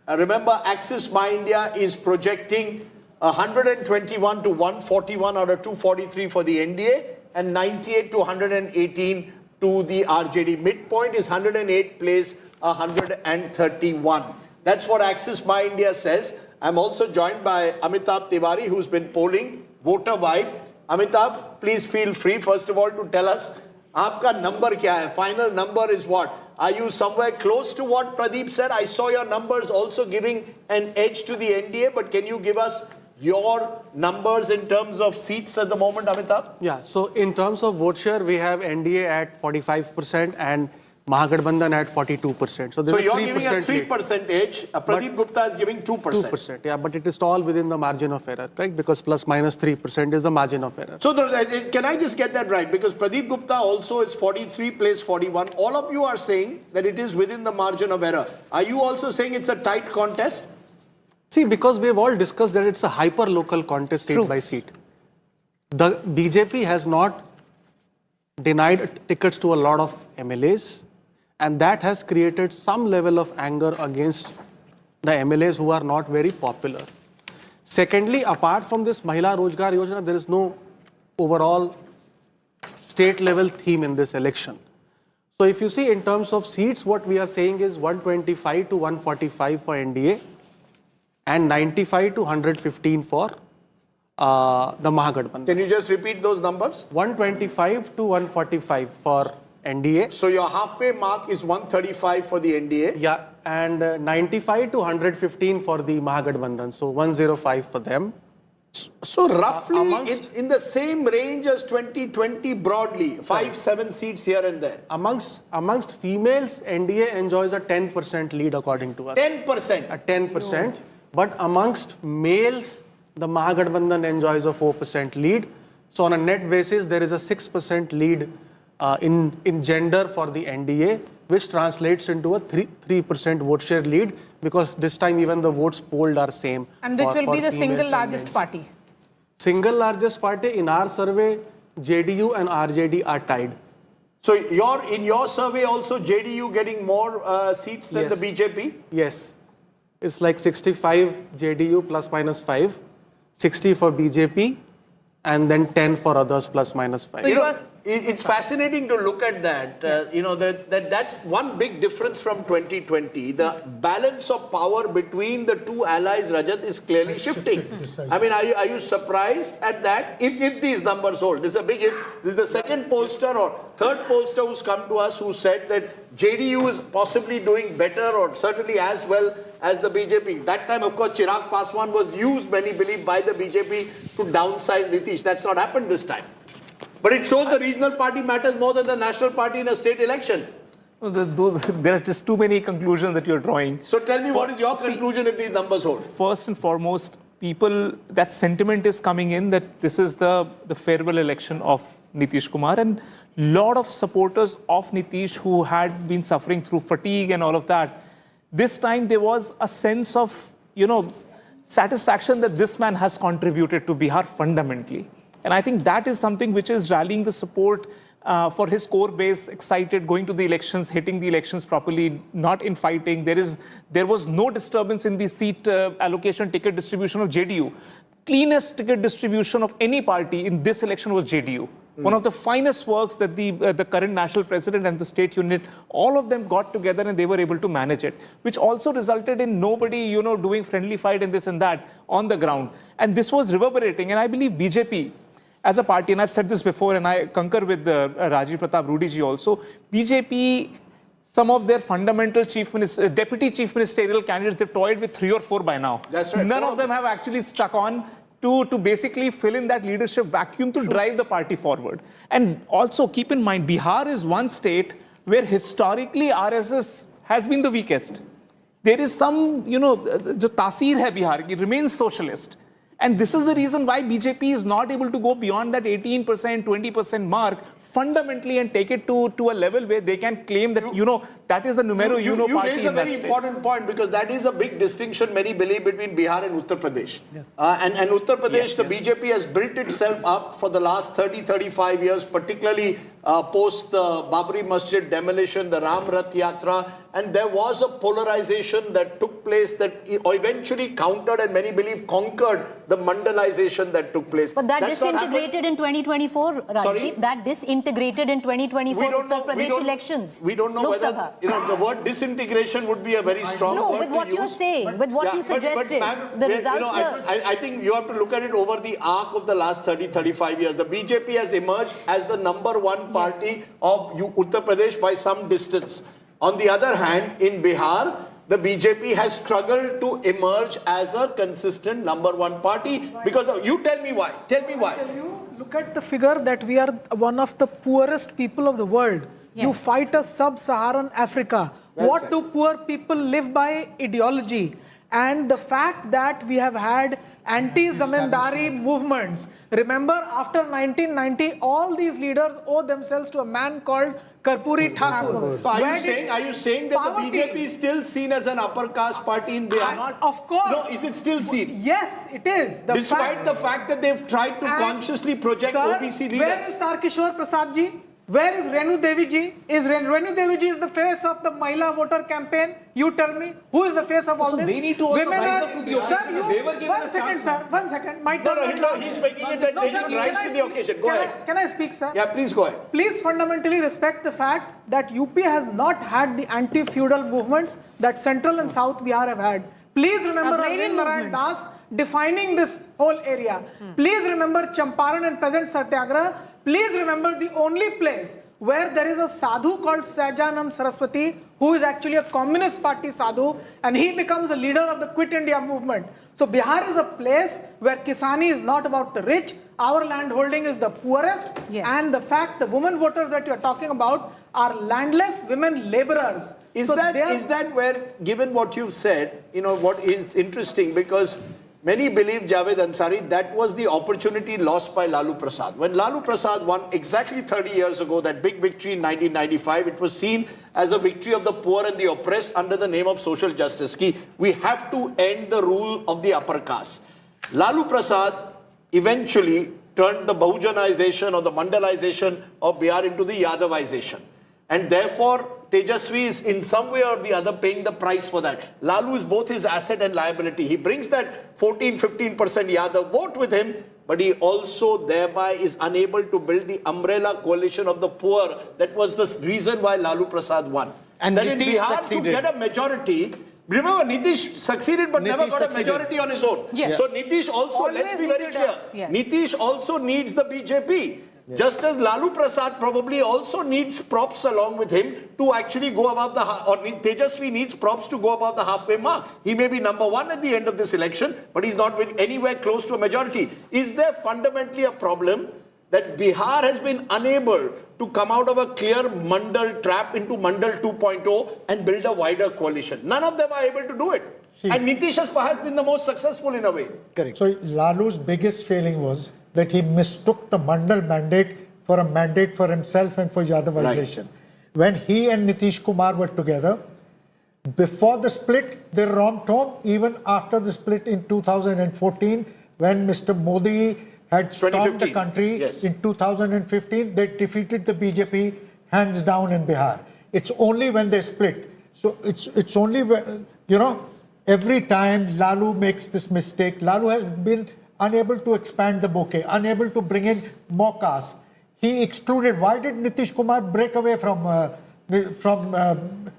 Remember, Access My India is projecting 121 to 141 out of 243 for the NDA and 98 to 118 to the RJD. Midpoint is 108 plays 131. That's what Access My India says. I'm also joined by Amitabh Tiwari, who's been polling Voter Vibe. Amitabh, please feel free, first of all, to tell us, aapka number kya hai? Final number is what? Are you somewhere close to what Pradeep said? I saw your numbers also giving an edge to the NDA, but can you give us your numbers in terms of seats at the moment, Amitabh? Yeah, so in terms of vote share, we have NDA at 45% and Mahagathbandhan at 42%. So you're giving a 3% edge. Pradeep Gupta is giving 2%. 2%, yeah, but it is all within the margin of error, right? Because plus minus 3% is the margin of error. So can I just get that right? Because Pradeep Gupta also is 43 plays 41. All of you are saying that it is within the margin of error. Are you also saying it's a tight contest? See, because we have all discussed that it's a hyper-local contest seat by seat. The BJP has not denied tickets to a lot of MLAs, and that has created some level of anger against the MLAs who are not very popular. Secondly, apart from this Mahila Rozgar Yojana, there is no overall state-level theme in this election. So if you see in terms of seats, what we are saying is 125 to 145 for NDA, and 95 to 115 for the Mahagathbandhan. Can you just repeat those numbers? 125 to 145 for NDA. So your halfway mark is 135 for the NDA. Yeah, and 95 to 115 for the Mahagathbandhan. So 105 for them. So roughly in the same range as 2020 broadly, 5-7 seats here and there. Amongst females, NDA enjoys a 10% lead according to us. 10%? A 10%. But amongst males, the Mahagathbandhan enjoys a 4% lead. So on a net basis, there is a 6% lead in gender for the NDA, which translates into a 3% vote share lead, because this time even the votes polled are same. And which will be the single largest party? Single largest party in our survey, JDU and RJD are tied. So in your survey also JDU getting more seats than the BJP? Yes. It's like 65 JDU plus minus 5, 60 for BJP, and then 10 for others plus minus 5. You know, it's fascinating to look at that. You know, that's one big difference from 2020. The balance of power between the two allies, Rajat, is clearly shifting. I mean, are you surprised at that? If these numbers hold, this is a big if. This is the second pollster or third pollster who's come to us who said that JDU is possibly doing better or certainly as well as the BJP. That time, of course, Chirag Paswan was used, many believe, by the BJP to downsize Nitish. That's not happened this time. But it shows the regional party matters more than the national party in a state election. Well, there are just too many conclusions that you're drawing. So tell me, what is your conclusion if these numbers hold? First and foremost, that sentiment is coming in that this is the farewell election of Nitish Kumar, and lot of supporters of Nitish who had been suffering through fatigue and all of that. This time there was a sense of, satisfaction that this man has contributed to Bihar fundamentally. And I think that is something which is rallying the support for his core base, excited, going to the elections, hitting the elections properly, not in fighting. There was no disturbance in the seat allocation ticket distribution of JDU. Cleanest ticket distribution of any party in this election was JDU. One of the finest works that the current national president and the state unit, all of them got together and they were able to manage it, which also resulted in nobody, doing friendly fight and this and that on the ground. And this was reverberating. And I believe BJP as a party, and I've said this before, and I concur with Rajiv Pratap Rudy ji also, BJP, some of their fundamental deputy chief ministerial candidates, they've toyed with 3 or 4 by now. That's right. None of them have actually stuck on to basically fill in that leadership vacuum to drive the party forward. And also keep in mind, Bihar is one state where historically RSS has been the weakest. There is some, the taseer hai Bihar, it remains socialist. And this is the reason why BJP is not able to go beyond that 18%, 20% mark fundamentally and take it to a level where they can claim that, that is the numero uno party. You raise a very important point, because that is a big distinction, many believe, between Bihar and Uttar Pradesh. Yes. And Uttar Pradesh, the BJP has built itself up for the last 30-35 years, particularly post the Babri Masjid demolition, the Ram Rath Yatra, and there was a polarization that took place that eventually countered and many believe conquered the mandalization that took place. But that disintegrated in 2024, Rajdeep. Sorry? That disintegrated in 2024 Uttar Pradesh elections. We don't know whether, the word disintegration would be a very strong word to use. No, with what you're saying, with what you suggested, the results I think you have to look at it over the arc of the last 30-35 years. The BJP has emerged as the #1 party of Uttar Pradesh by some distance. On the other hand, in Bihar, the BJP has struggled to emerge as a consistent #1 party. Because you tell me why. Tell me why. Look at the figure that we are one of the poorest people of the world. You fight a sub-Saharan Africa. What do poor people live by? Ideology. And the fact that we have had anti-zamindari movements. Remember, after 1990, all these leaders owe themselves to a man called Karpuri Thakur. So are you saying that the BJP is still seen as an upper caste party in Bihar? Of course. No, is it still seen? Yes, it is. Despite the fact that they've tried to consciously project OBC leaders. Where is Kishor Prasad ji? Where is Renu Devi ji? Renu Devi ji is the face of the Mahila voter campaign? You tell me. Who is the face of all this? They need to also rise up to the occasion. They were given one a second, chance. sir. 1 second. No, he's making it that they should rise to the occasion. Go ahead. Can I speak, sir? Yeah, please go ahead. Please fundamentally respect the fact that UP has not had the anti-feudal movements that Central and South Bihar have had. Please remember Agrarian Narayan movements. Das defining this whole area. Please remember Champaran and Peasant Satyagraha. Please remember the only place where there is a sadhu called Sajanam Saraswati, who is actually a Communist Party sadhu, and he becomes a leader of the Quit India movement. So Bihar is a place where Kisani is not about the rich, our land holding is the poorest, and the fact the women voters that you're talking about are landless women laborers. Is that where, given what you've said, what is interesting, because many believe, Javed Ansari, that was the opportunity lost by Lalu Prasad. When Lalu Prasad won exactly 30 years ago, that big victory in 1995, it was seen as a victory of the poor and the oppressed under the name of social justice. We have to end the rule of the upper caste. Lalu Prasad eventually turned the Bahujanization or the Mandalization of Bihar into the Yadavization. And therefore, Tejashwi is in some way or the other paying the price for that. Lalu is both his asset and liability. He brings that 14-15% Yadav vote with him, but he also thereby is unable to build the umbrella coalition of the poor. That was the reason why Lalu Prasad won. And then Nitish in Bihar, succeeded. to get a majority, remember Nitish succeeded but never got a majority on his own. Yes. So Nitish also, let's be very clear, Nitish also needs the BJP. Just as Lalu Prasad probably also needs props along with him to actually go above the, or Tejashwi needs props to go above the halfway mark. He may be #1 at the end of this election, but he's not anywhere close to a majority. Is there fundamentally a problem that Bihar has been unable to come out of a clear Mandal trap into Mandal 2.0 and build a wider coalition? None of them are able to do it. And Nitish has perhaps been the most successful in a way. Correct. So Lalu's biggest failing was that he mistook the Mandal mandate for a mandate for himself and for Yadavization. Right. When he and Nitish Kumar were together, before the split, they romped home. Even after the split in 2014, when Mr. Modi had stormed the country in 2015, they defeated the BJP hands down in Bihar. It's only when they split. So it's only when, every time Lalu makes this mistake, Lalu has been unable to expand the bouquet, unable to bring in more castes. He excluded. Why did Nitish Kumar break away from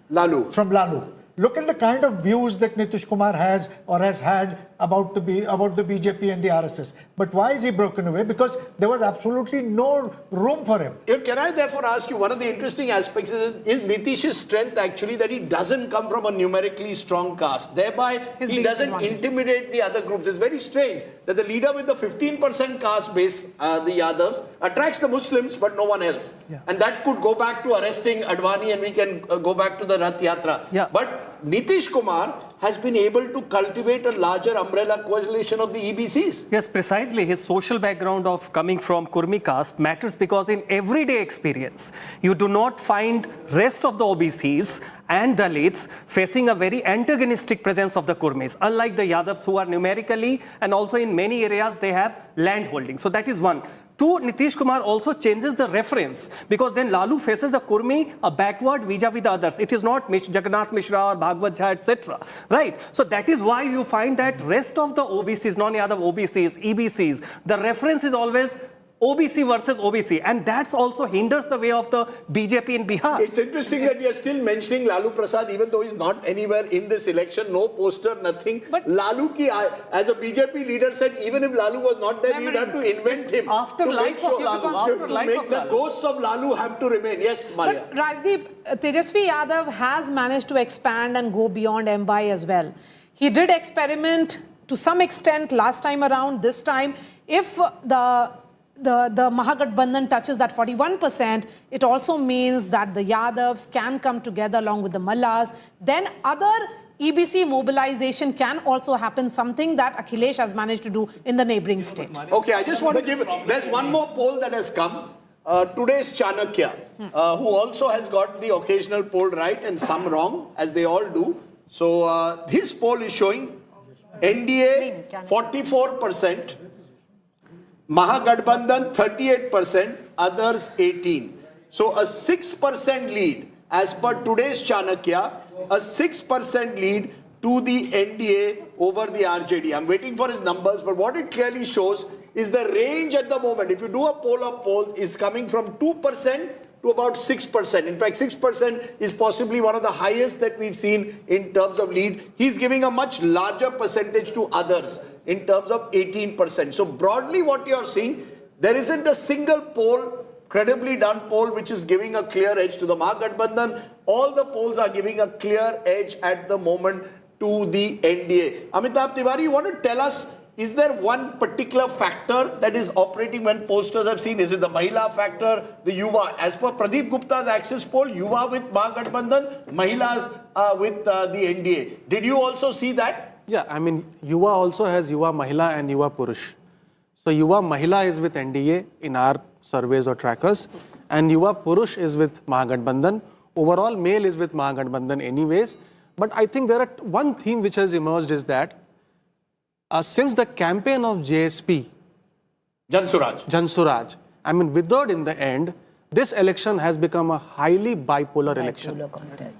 Lalu? Look at the kind of views that Nitish Kumar has or has had about the BJP and the RSS. But why is he broken away? Because there was absolutely no room for him. Can I therefore ask you, one of the interesting aspects is Nitish's strength actually that he doesn't come from a numerically strong caste. Thereby, he doesn't intimidate the other groups. It's very strange that the leader with the 15% caste base, the Yadavs, attracts the Muslims but no one else. And that could go back to arresting Advani and we can go back to the Rath Yatra. But Nitish Kumar has been able to cultivate a larger umbrella coalition of the EBCs. Yes, precisely. His social background of coming from Kurmi caste matters because in everyday experience, you do not find rest of the OBCs and Dalits facing a very antagonistic presence of the Kurmis, unlike the Yadavs who are numerically and also in many areas they have land holding. So that is one. Two, Nitish Kumar also changes the reference because then Lalu faces a Kurmi, a backward vis-a-vis the others. It is not Jagannath Mishra or Bhagwat Jha, etc. Right? So that is why you find that rest of the OBCs, non-Yadav OBCs, EBCs, the reference is always OBC versus OBC, and that's also hinders the way of the BJP in Bihar. It's interesting that we are still mentioning Lalu Prasad, even though he's not anywhere in this election, no poster, nothing. But Lalu ki, as a BJP leader said, even if Lalu was not there, we would have to invent him. After to life make sure, of Lalu, after to life make of the Lalu. ghosts of Lalu have to remain. Yes, Maria. But Rajdeep, Tejashwi Yadav has managed to expand and go beyond MY as well. He did experiment to some extent last time around. This time, if the Mahagathbandhan touches that 41%, it also means that the Yadavs can come together along with the Mallas. Then other EBC mobilization can also happen, something that Akhilesh has managed to do in the neighboring state. Okay, I just want to give, there's one more poll that has come. Today's Chanakya, who also has got the occasional poll right and some wrong, as they all do. So his poll is showing NDA 44%, Mahagathbandhan 38%, others 18%. So a 6% lead as per today's Chanakya, a 6% lead to the NDA over the RJD. I'm waiting for his numbers, but what it clearly shows is the range at the moment. If you do a poll of polls, is coming from 2% to about 6%. In fact, 6% is possibly one of the highest that we've seen in terms of lead. He's giving a much larger percentage to others in terms of 18%. So broadly what you're seeing, there isn't a single poll, credibly done poll, which is giving a clear edge to the Mahagathbandhan. All the polls are giving a clear edge at the moment to the NDA. Amitabh Tiwari, you want to tell us, is there one particular factor that is operating when pollsters have seen? Is it the Mahila factor, the Yuva? As per Pradeep Gupta's Axis poll, Yuva with Mahagathbandhan, Mahilas with the NDA. Did you also see that? Yeah, I mean, Yuva also has Yuva Mahila and Yuva Purush. So Yuva Mahila is with NDA in our surveys or trackers, and Yuva Purush is with Mahagathbandhan. Overall, male is with Mahagathbandhan anyways. But I think there are one theme which has emerged is that since the campaign of JSP, Jan Suraaj, I mean, withered in the end, this election has become a highly bipolar election.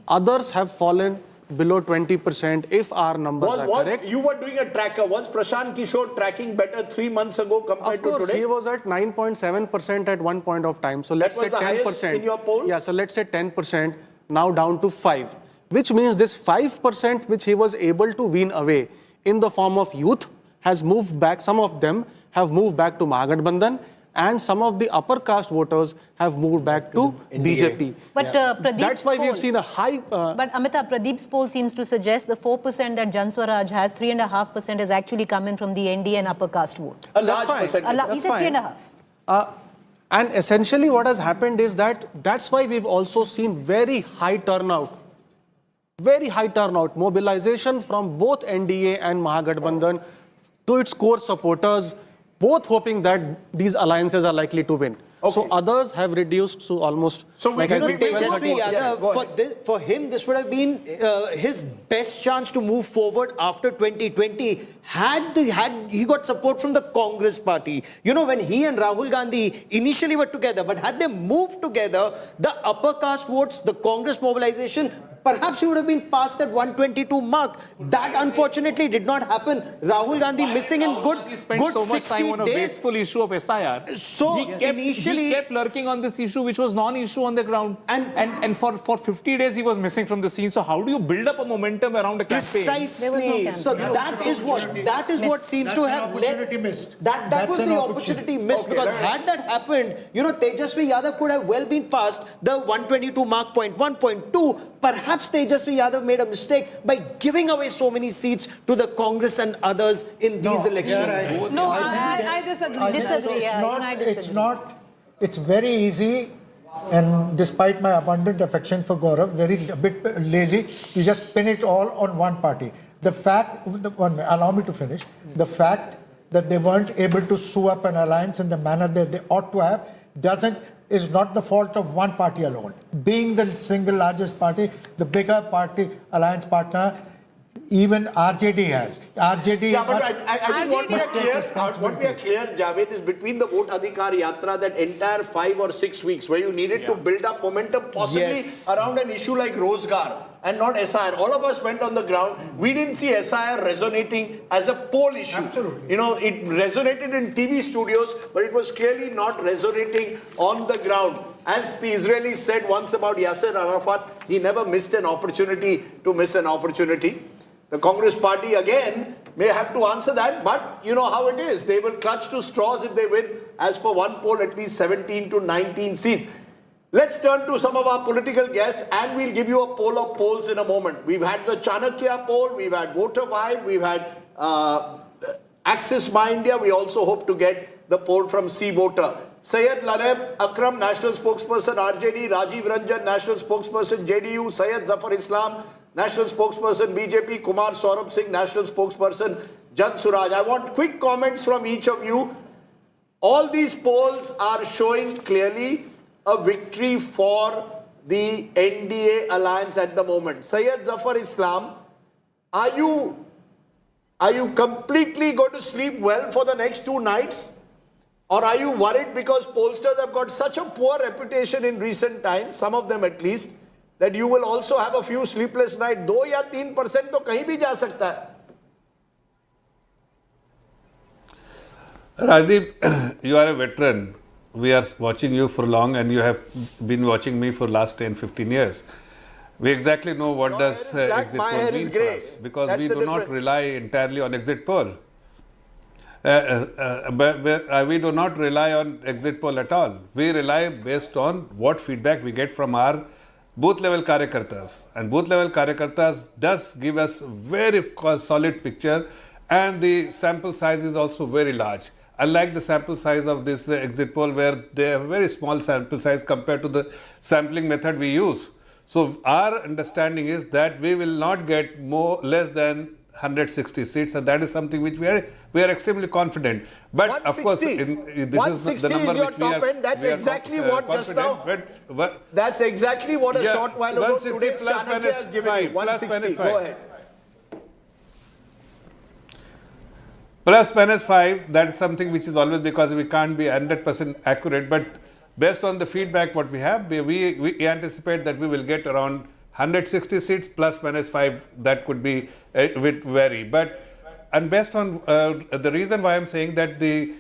Others have fallen below 20% if our numbers are correct. You were doing a tracker. Was Prashant Kishor tracking better 3 months ago compared to today? Of course, he was at 9.7% at one point of time. So let's say 10%. That was the highest in your poll? Yeah, so let's say 10%, now down to 5%. Which means this 5% which he was able to wean away in the form of youth has moved back. Some of them have moved back to Mahagathbandhan, and some of the upper caste voters have moved back to BJP. But Pradeep's that's why poll, we've seen a high... but Amitabh, Pradeep's poll seems to suggest the 4% that Jan Swaraj has, 3.5% is actually coming from the NDA and upper caste vote. A large percentage. He said 3.5. And essentially what has happened is that's why we've also seen very high turnout. Very high turnout, mobilization from both NDA and Mahagathbandhan to its core supporters, both hoping that these alliances are likely to win. Okay. So others have reduced to almost... So we can Tejashwi Yadav, for him, this would have been his best chance to move forward after 2020 had he got support from the Congress party. You know, when he and Rahul Gandhi initially were together, but had they moved together, the upper caste votes, the Congress mobilization, perhaps he would have been past that 122 mark. That unfortunately did not happen. Rahul Gandhi missing in good 60 days. So much time on a wasteful issue of SIR. So He kept lurking on this issue, which was non-issue on the ground. And for 50 days, he was missing from the scene. So how do you build up a momentum around a campaign? Precisely. So that is what seems to have led. That was the opportunity missed. Because had that happened, you know, Tejashwi Yadav could have well been past the 122 mark, point 1.2. Perhaps Tejashwi Yadav made a mistake by giving away so many seats to the Congress and others in these elections. No, I disagree. It's very easy, and despite my abundant affection for Gaurav, a bit lazy, to just pin it all on one party. Allow me to finish. The fact that they weren't able to sew up an alliance in the manner that they ought to have is not the fault of one party alone. Being the single largest party, the bigger party alliance partner, even RJD has. RJD. Yeah, but I think what we are clear, Javed, is between the Vote Adhikar Yatra, that entire 5 or 6 weeks where you needed to build up momentum, possibly around an issue like Rozgar. and not SIR. All of us went on the ground. We didn't see SIR resonating as a poll issue. Absolutely. You know, it resonated in TV studios, but it was clearly not resonating on the ground. As the Israelis said once about Yasser Arafat, he never missed an opportunity to miss an opportunity. The Congress party again may have to answer that, but you know how it is. They will clutch to straws if they win, as per one poll, at least 17 to 19 seats. Let's turn to some of our political guests and we'll give you a poll of polls in a moment. We've had the Chanakya poll, we've had Voter Vibe, we've had Access My India. We also hope to get the poll from C Voter. Syed Lareb Akram, National Spokesperson RJD, Rajiv Ranjan, National Spokesperson JDU, Syed Zafar Islam, National Spokesperson BJP, Kumar Saurabh Singh, National Spokesperson Jan Suraaj. I want quick comments from each of you. All these polls are showing clearly a victory for the NDA alliance at the moment. Syed Zafar Islam, are you completely going to sleep well for the next 2 nights? Or are you worried because pollsters have got such a poor reputation in recent times, some of them at least, that you will also have a few sleepless nights? 2 या 3% तो कहीं भी जा सकता है. Rajdeep, you are a veteran. We are watching you for long and you have been watching me for last 10-15 years. We exactly know what Your does hair is black, exit my poll hair mean is for grey. us, because That's we the do not difference. rely entirely on exit poll. We do not rely on exit poll at all. We rely based on what feedback we get from our booth level karyakartas, and booth level karyakartas does give us very solid picture, and the sample size is also very large. Unlike the sample size of this exit poll, where they have very small sample size compared to the sampling method we use. So our understanding is that we will not get less than 160 seats, and that is something which we are extremely confident. But of course, this is the number is your which we top are. end. That's we are exactly not, what just now. but That's exactly what a Yeah, short while ago 160 today's plus Chanakya minus has given 5, you. plus 160. minus Go 5. ahead. Plus minus 5, that is something which is always, because we can't be 100% accurate, but based on the feedback what we have, we anticipate that we will get around 160 seats plus minus 5. That could be with vary. And based on the reason why I'm saying that the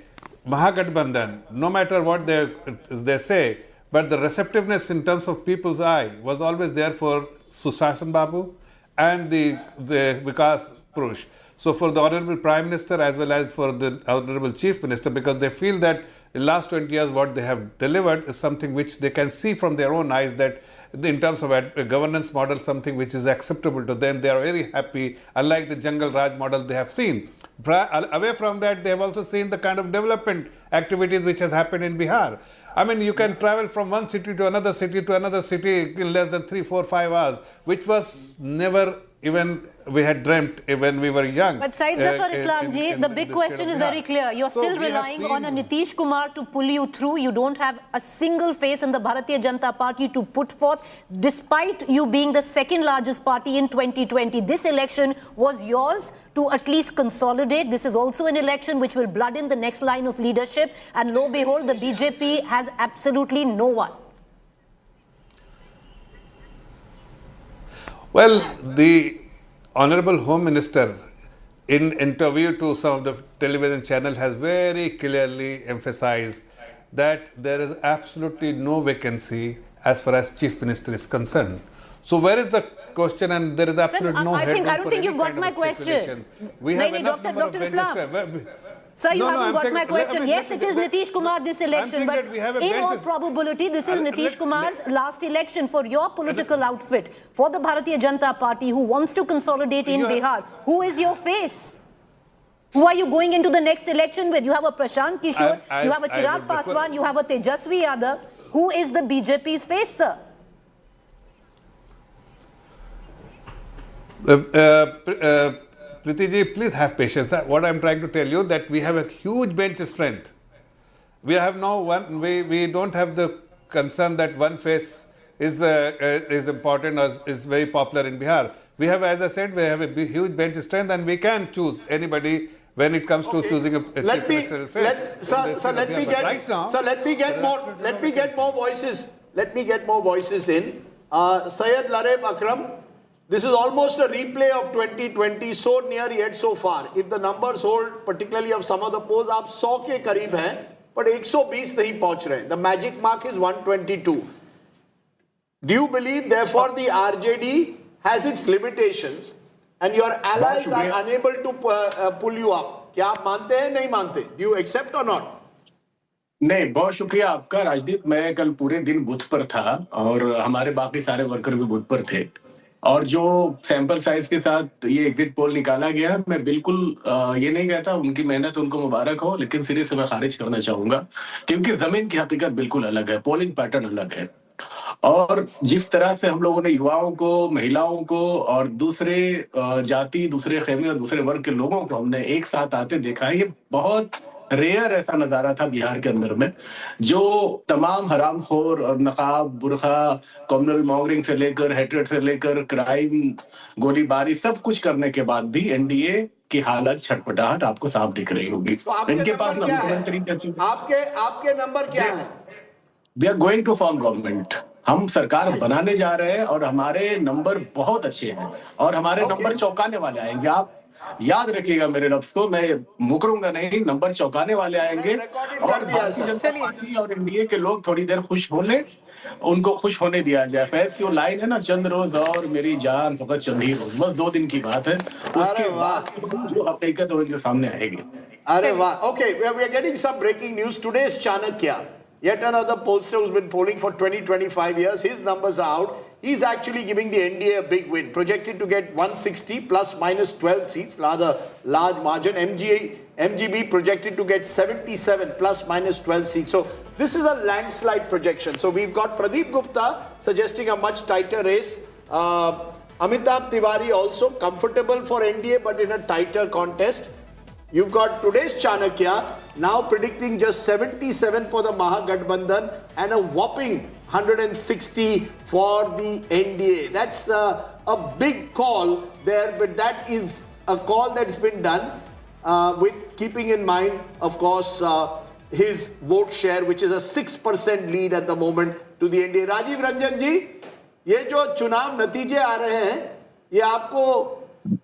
Mahagathbandhan, no matter what they say, but the receptiveness in terms of people's eye was always there for Sushashan Babu and the Vikas Purush. So for the Honorable Prime Minister as well as for the Honorable Chief Minister, because they feel that in the last 20 years what they have delivered is something which they can see from their own eyes, that in terms of a governance model, something which is acceptable to them. They are very happy, unlike the Jungle Raj model they have seen. Away from that, they have also seen the kind of development activities which has happened in Bihar. I mean, you can travel from one city to another city in less than 3, 4, 5 hours, which was never even we had dreamt when we were young. But Syed Zafar Islam ji, the big question is very clear. You're still relying on a Nitish Kumar to pull you through. You don't have a single face in the Bharatiya Janata Party to put forth, despite you being the second largest party in 2020. This election was yours to at least consolidate. This is also an election which will blood in the next line of leadership. And lo and behold, the BJP has absolutely no one. Well, the Honorable Home Minister, in interview to some of the television channel, has very clearly emphasized that there is absolutely no vacancy as far as Chief Minister is concerned. So where is the question? And there is absolutely no headroom. I don't think you've got my question. We have enough number of benches. Sir, you haven't got my question. Yes, it is Nitish Kumar this election, but in all probability, this is Nitish Kumar's last election for your political outfit, for the Bharatiya Janata Party who wants to consolidate in Bihar. Who is your face? Who are you going into the next election with? You have a Prashant Kishor, you have a Chirag Paswan, you have a Tejashwi Yadav. Who is the BJP's face, sir? Priti ji, please have patience. What I'm trying to tell you that we have a huge bench strength. We have now one. We don't have the concern that one face is important or is very popular in Bihar. We have, as I said, we have a huge bench strength, and we can choose anybody when it comes to choosing a chief ministerial face. Let me get more voices. Let me get more voices in. Syed Lareb Akram, This is almost a replay of 2020, so near yet so far. If the numbers hold, particularly of some of the polls, आप 100 के करीब हैं, but 120 नहीं पहुंच रहे. The magic mark is 122. Do you believe, therefore, the RJD has its limitations and your allies are unable to pull you up? क्या आप मानते हैं, नहीं मानते? Do you accept or not? नहीं, बहुत शुक्रिया आपका राजदीप. मैं कल पूरे दिन बूथ पर था और हमारे बाकी सारे वर्कर भी बूथ पर थे. और जो सैंपल साइज के साथ ये एग्जिट पोल निकाला गया, मैं बिल्कुल ये नहीं कहता उनकी मेहनत उनको मुबारक हो, लेकिन सिरे से मैं खारिज करना चाहूंगा क्योंकि जमीन की हकीकत बिल्कुल अलग है, पोलिंग पैटर्न अलग है. और जिस तरह से हम लोगों ने युवाओं को, महिलाओं को और दूसरे जाति, दूसरे खेमे और दूसरे वर्ग के लोगों को हमने एक साथ आते देखा है, ये बहुत रेयर ऐसा नजारा था बिहार के अंदर में, जो तमाम हरामखोर और नकाब, बुरखा, कम्युनल मॉन्गरिंग से लेकर, हेट्रेड से लेकर, क्राइम, गोलीबारी, सब कुछ करने के बाद भी एनडीए की हालत, छटपटाहट आपको साफ दिख रही होगी. तो इनके पास मुख्यमंत्री आपके नंबर क्या है? We are going to form government. हम सरकार बनाने जा रहे हैं और हमारे नंबर बहुत अच्छे हैं और हमारे नंबर चौंकाने वाले आएंगे. आप याद रखिएगा मेरे लफ्ज को, मैं मुकरूंगा नहीं, नंबर चौंकाने वाले आएंगे. और भारतीय जनता पार्टी और एनडीए के लोग थोड़ी देर खुश हो ले, उनको खुश होने दिया जाए. फैज की वो लाइन है ना, चंद रोज और मेरी जान फकत चंद ही रोज, बस 2 दिन की बात है, उसके बाद जो हकीकत है उनके सामने आएगी. अरे वाह. Okay, we are getting some breaking news. Today's Chanakya, yet another pollster who's been polling for 20-25 years, his numbers are out. He's actually giving the NDA a big win, projected to get 160 plus minus 12 seats, rather large margin. MGB projected to get 77 plus minus 12 seats. So this is a landslide projection. So we've got Pradeep Gupta suggesting a much tighter race. Amitabh Tiwari also comfortable for NDA but in a tighter contest. You've got today's Chanakya now predicting just 77 for the Mahagathbandhan and a whopping 160 for the NDA. That's a big call there, but that is a call that's been done with keeping in mind, of course, his vote share, which is a 6% lead at the moment to the NDA. Rajiv Ranjan ji, ये जो चुनाव नतीजे आ रहे हैं, ये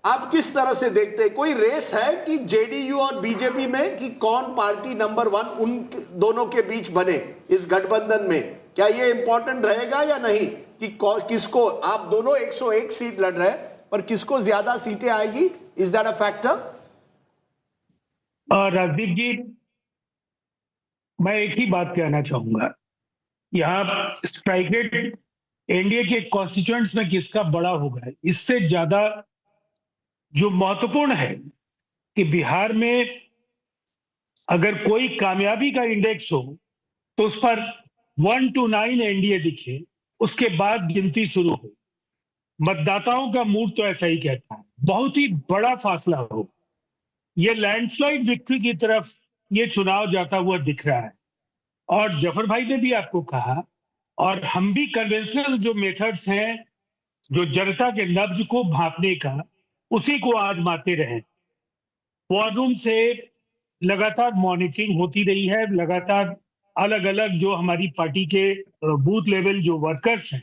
आप किस तरह से देखते हैं? कोई रेस है कि जेडीयू और बीजेपी में कि कौन पार्टी नंबर 1 उन दोनों के बीच बने इस गठबंधन में? क्या ये इंपॉर्टेंट रहेगा या नहीं कि किसको, आप दोनों 101 सीट लड़ रहे हैं, पर किसको ज्यादा सीटें आएगी? Is that a factor? Rajdeep ji, मैं एक ही बात कहना चाहूंगा, यहाँ स्ट्राइक रेट एनडीए के कॉन्स्टिट्यूएंट्स में किसका बड़ा होगा, इससे ज्यादा जो महत्वपूर्ण है कि बिहार में अगर कोई कामयाबी का इंडेक्स हो तो उस पर 1 to 9 एनडीए दिखे, उसके बाद गिनती शुरू हो. मतदाताओं का मूड तो ऐसा ही कहता है, बहुत ही बड़ा फासला हो. ये लैंडस्लाइड विक्ट्री की तरफ ये चुनाव जाता हुआ दिख रहा है. और जफर भाई ने भी आपको कहा, और हम भी कन्वेंशनल जो मेथड्स हैं, जो जनता के नब्ज को भांपने का, उसी को आजमाते रहे. वॉर रूम से लगातार मॉनिटरिंग होती रही है, लगातार अलग अलग जो हमारी पार्टी के बूथ लेवल जो वर्कर्स हैं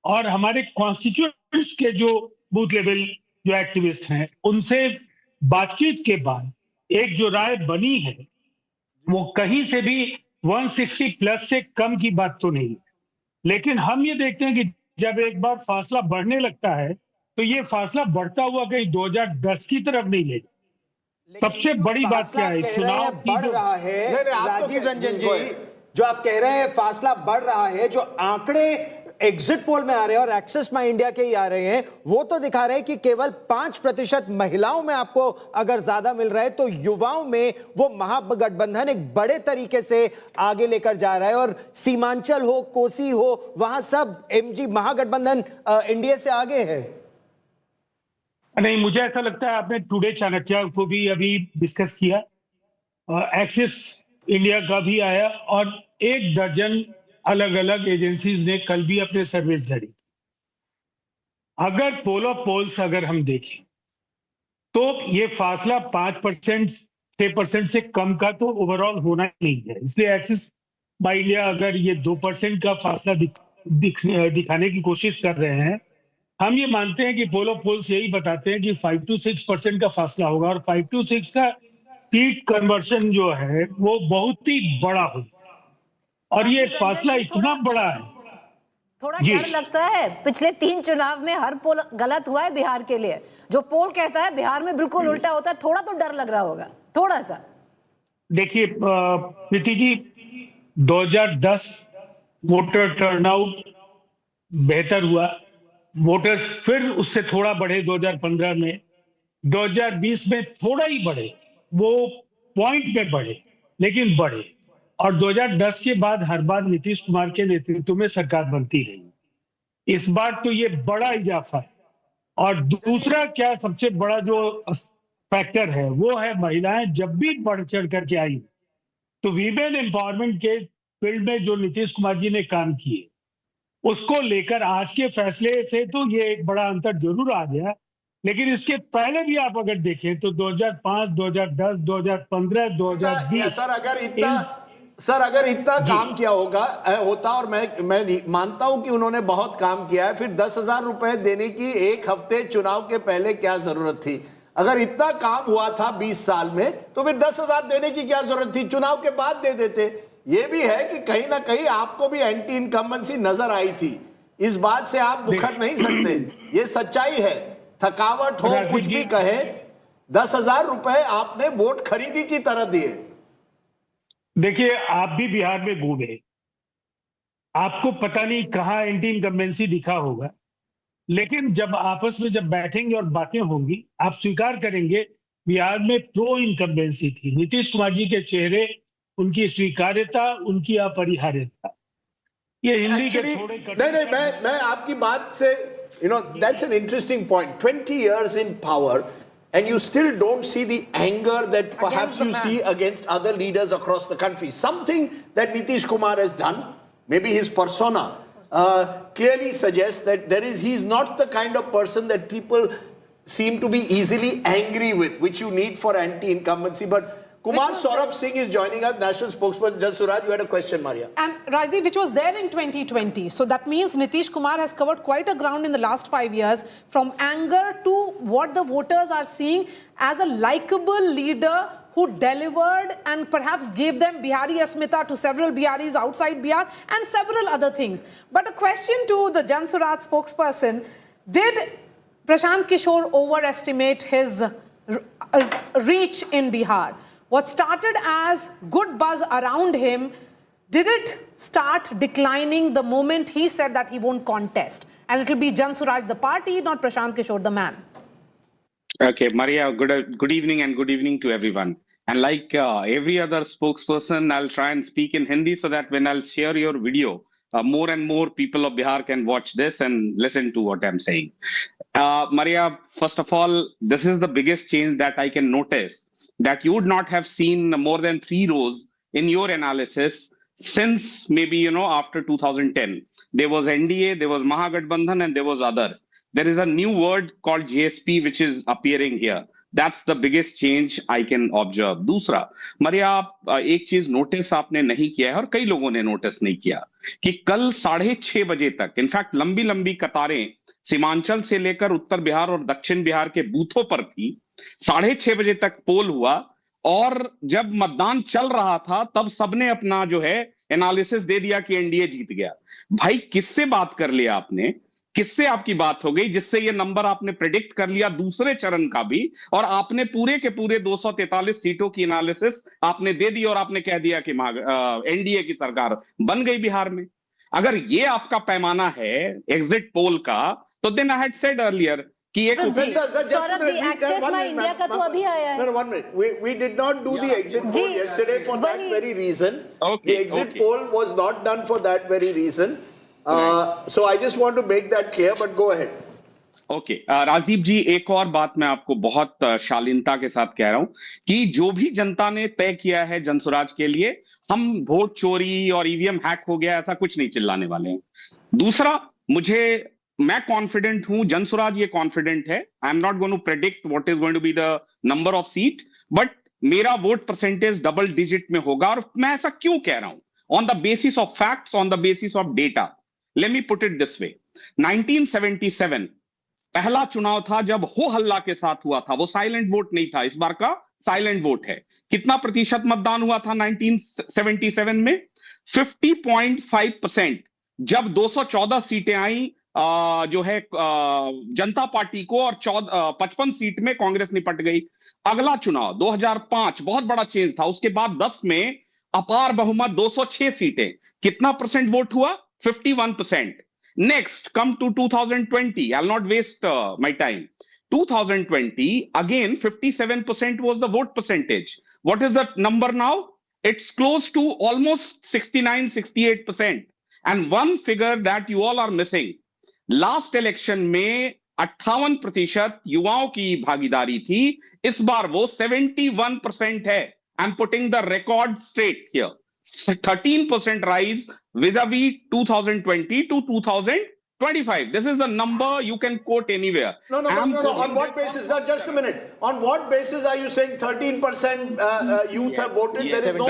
और हमारे कॉन्स्टिट्यूएंट्स के जो बूथ लेवल जो एक्टिविस्ट हैं, उनसे बातचीत के बाद एक जो राय बनी है, वो कहीं से भी 160 प्लस से कम की बात तो नहीं है. लेकिन हम ये देखते हैं कि जब एक बार फासला बढ़ने लगता है तो ये फासला बढ़ता हुआ कहीं 2010 की तरफ नहीं ले. सबसे बड़ी बात क्या है, चुनाव बढ़ रहा है राजीव रंजन जी, जो आप कह रहे हैं फासला बढ़ रहा है, जो आंकड़े एग्जिट पोल में आ रहे हैं और एक्सेस माई इंडिया के ही आ रहे हैं, वो तो दिखा रहे हैं कि केवल 5% महिलाओं में आपको अगर ज्यादा मिल रहा है, तो युवाओं में वो महागठबंधन एक बड़े तरीके से आगे लेकर जा रहा है. और सीमांचल हो, कोसी हो, वहां सब एमजी महागठबंधन एनडीए से आगे है. नहीं, मुझे ऐसा लगता है आपने टुडे चाणक्य को भी अभी डिस्कस किया, एक्सिस इंडिया का भी आया और 1 दर्जन अलग अलग एजेंसीज ने कल भी अपने सर्विस जारी. अगर पोल ऑफ पोल्स अगर हम देखें तो ये फासला 5% 6% से कम का तो ओवरऑल होना नहीं है. इसलिए एक्सिस बाय इंडिया अगर ये 2% का फासला दिखाने की कोशिश कर रहे हैं, हम ये मानते हैं कि पोल्स यही बताते हैं कि 5 to 6% का फासला होगा और 5 to 6 का सीट कन्वर्शन जो है वो बहुत ही बड़ा होगा और ये फासला इतना बड़ा है। थोड़ा डर लगता है, पिछले 3 चुनाव में हर पोल गलत हुआ है बिहार के लिए। जो पोल कहता है बिहार में बिल्कुल उल्टा होता है, थोड़ा तो डर लग रहा होगा, थोड़ा सा। देखिए प्रीति जी, 2010 वोटर टर्नआउट बेहतर हुआ, वोटर्स फिर उससे थोड़ा बढ़े 2015 में, 2020 में थोड़ा ही बढ़े, वो पॉइंट पे बढ़े लेकिन बढ़े, और 2010 के बाद हर बार नीतीश कुमार के नेतृत्व में सरकार बनती रही। इस बार तो ये बड़ा इजाफा है। और दूसरा क्या सबसे बड़ा जो फैक्टर है वो है महिलाएं जब भी बढ़ चढ़ करके आई तो वीमेन एम्पावरमेंट के फील्ड में जो नीतीश कुमार जी ने काम किए उसको लेकर आज के फैसले से तो ये एक बड़ा अंतर जरूर आ गया, लेकिन इसके पहले भी आप अगर देखें तो 2005, 2010, 2015, 2020 सर अगर इतना काम किया होता और मैं मानता हूं कि उन्होंने बहुत काम किया है, फिर 10,000 रुपए देने की एक हफ्ते चुनाव के पहले क्या जरूरत थी? अगर इतना काम हुआ था 20 साल में तो फिर 10,000 देने की क्या जरूरत थी? चुनाव के बाद दे देते। ये भी है कि कहीं ना कहीं आपको भी एंटी इनकम्बेंसी नजर आई थी, इस बात से आप मुकर नहीं सकते, ये सच्चाई है। थकावट हो कुछ भी कहे, 10,000 रुपए आपने वोट खरीदी की तरह दिए। देखिए आप भी बिहार में घूमे, आपको पता नहीं कहां एंटी इनकम्बेंसी दिखा होगा, लेकिन जब आपस में जब बैठेंगे और बातें होंगी आप स्वीकार करेंगे बिहार में प्रो इनकम्बेंसी थी। नीतीश कुमार जी के चेहरे, उनकी स्वीकार्यता, उनकी अपरिहार्यता, ये हिंदी के थोड़े नहीं, मैं आपकी बात से, that's an interesting point. 20 years in power and you still don't see the anger that perhaps you see against other leaders across the country. Something that Nitish Kumar has done, maybe his persona, clearly suggests that he's not the kind of person that people seem to be easily angry with, which you need for anti-incumbency. But Kumar Saurabh Singh is joining us, national spokesperson. Just Suraaj, you had a question, Maria. And Rajdeep, which was there in 2020. So that means Nitish Kumar has covered quite a ground in the last 5 years, from anger to what the voters are seeing as a likable leader who delivered and perhaps gave them Bihari Asmita to several Biharis outside Bihar and several other things. But a question to the Jan Suraaj spokesperson, did Prashant Kishor overestimate his reach in Bihar? What started as good buzz around him, did it start declining the moment he said that he won't contest? And it will be Jan Suraaj the party, not Prashant Kishor the man. Okay, Maria, good evening and good evening to everyone. And like every other spokesperson, I'll try and speak in Hindi so that when I'll share your video, more and more people of Bihar can watch this and listen to what I'm saying. Maria, first of all, this is the biggest change that I can notice, that you would not have seen more than 3 rows in your analysis since maybe, after 2010. There was NDA, there was Mahagathbandhan, and there was other. There is a new word called GSP which is appearing here. That's the biggest change I can observe. दूसरा, मरिया, आप एक चीज notice आपने नहीं किया है और कई लोगों ने नोटिस नहीं किया कि कल 6:30 बजे तक, इनफैक्ट लंबी लंबी कतारें सीमांचल से लेकर उत्तर बिहार और दक्षिण बिहार के बूथों पर थी। 6:30 बजे तक पोल हुआ और जब मतदान चल रहा था तब सबने अपना जो है एनालिसिस दे दिया कि एनडीए जीत गया। भाई किससे बात कर लिया आपने, किससे आपकी बात हो गई जिससे ये नंबर आपने प्रेडिक्ट कर लिया दूसरे चरण का भी, और आपने पूरे के पूरे 243 सीटों की एनालिसिस आपने दे दी और आपने कह दिया कि एनडीए की सरकार बन गई बिहार में। अगर ये आपका पैमाना है एग्जिट पोल का, तो then I had said earlier कि एक Saurabh ji, Axis My India का तो अभी आया है। No, 1 minute. We did not do the exit poll yesterday for that very reason. The exit poll was not done for that very reason. So I just want to make that clear, but go ahead. Okay, Rajdeep ji, एक और बात मैं आपको बहुत शालीनता के साथ कह रहा हूं कि जो भी जनता ने तय किया है जनसुराज के लिए, हम वोट चोरी और ईवीएम हैक हो गया ऐसा कुछ नहीं चिल्लाने वाले हैं। दूसरा, मैं कॉन्फिडेंट हूं, जनसुराज ये कॉन्फिडेंट है। I am not going to predict what is going to be the number of seat, but मेरा वोट परसेंटेज डबल डिजिट में होगा। और मैं ऐसा क्यों कह रहा हूं? On the basis of facts, on the basis of data. Let me put it this way. 1977, पहला चुनाव था जब हो हल्ला के साथ हुआ था, वो साइलेंट वोट नहीं था, इस बार का साइलेंट वोट है। कितना प्रतिशत मतदान हुआ था 1977 में? 50.5%। जब 214 सीटें आई जो है जनता पार्टी को, और 55 सीट में कांग्रेस निपट गई। अगला चुनाव 2005, बहुत बड़ा चेंज था, उसके बाद 10 में अपार बहुमत 206 सीटें, कितना परसेंट वोट हुआ? 51%। Next, come to 2020. I'll not waste my time. 2020, again, 57% was the vote percentage. What is the number now? It's close to almost 69, 68%. And one figure that you all are missing. Last election में 58% युवाओं की भागीदारी थी, इस बार वो 71% है. I'm putting the record straight here. 13% rise vis-a-vis 2020 to 2025. This is the number you can quote anywhere. No. On what basis? No, just a minute. On what basis are you saying 13% youth have voted? Yes, there is no.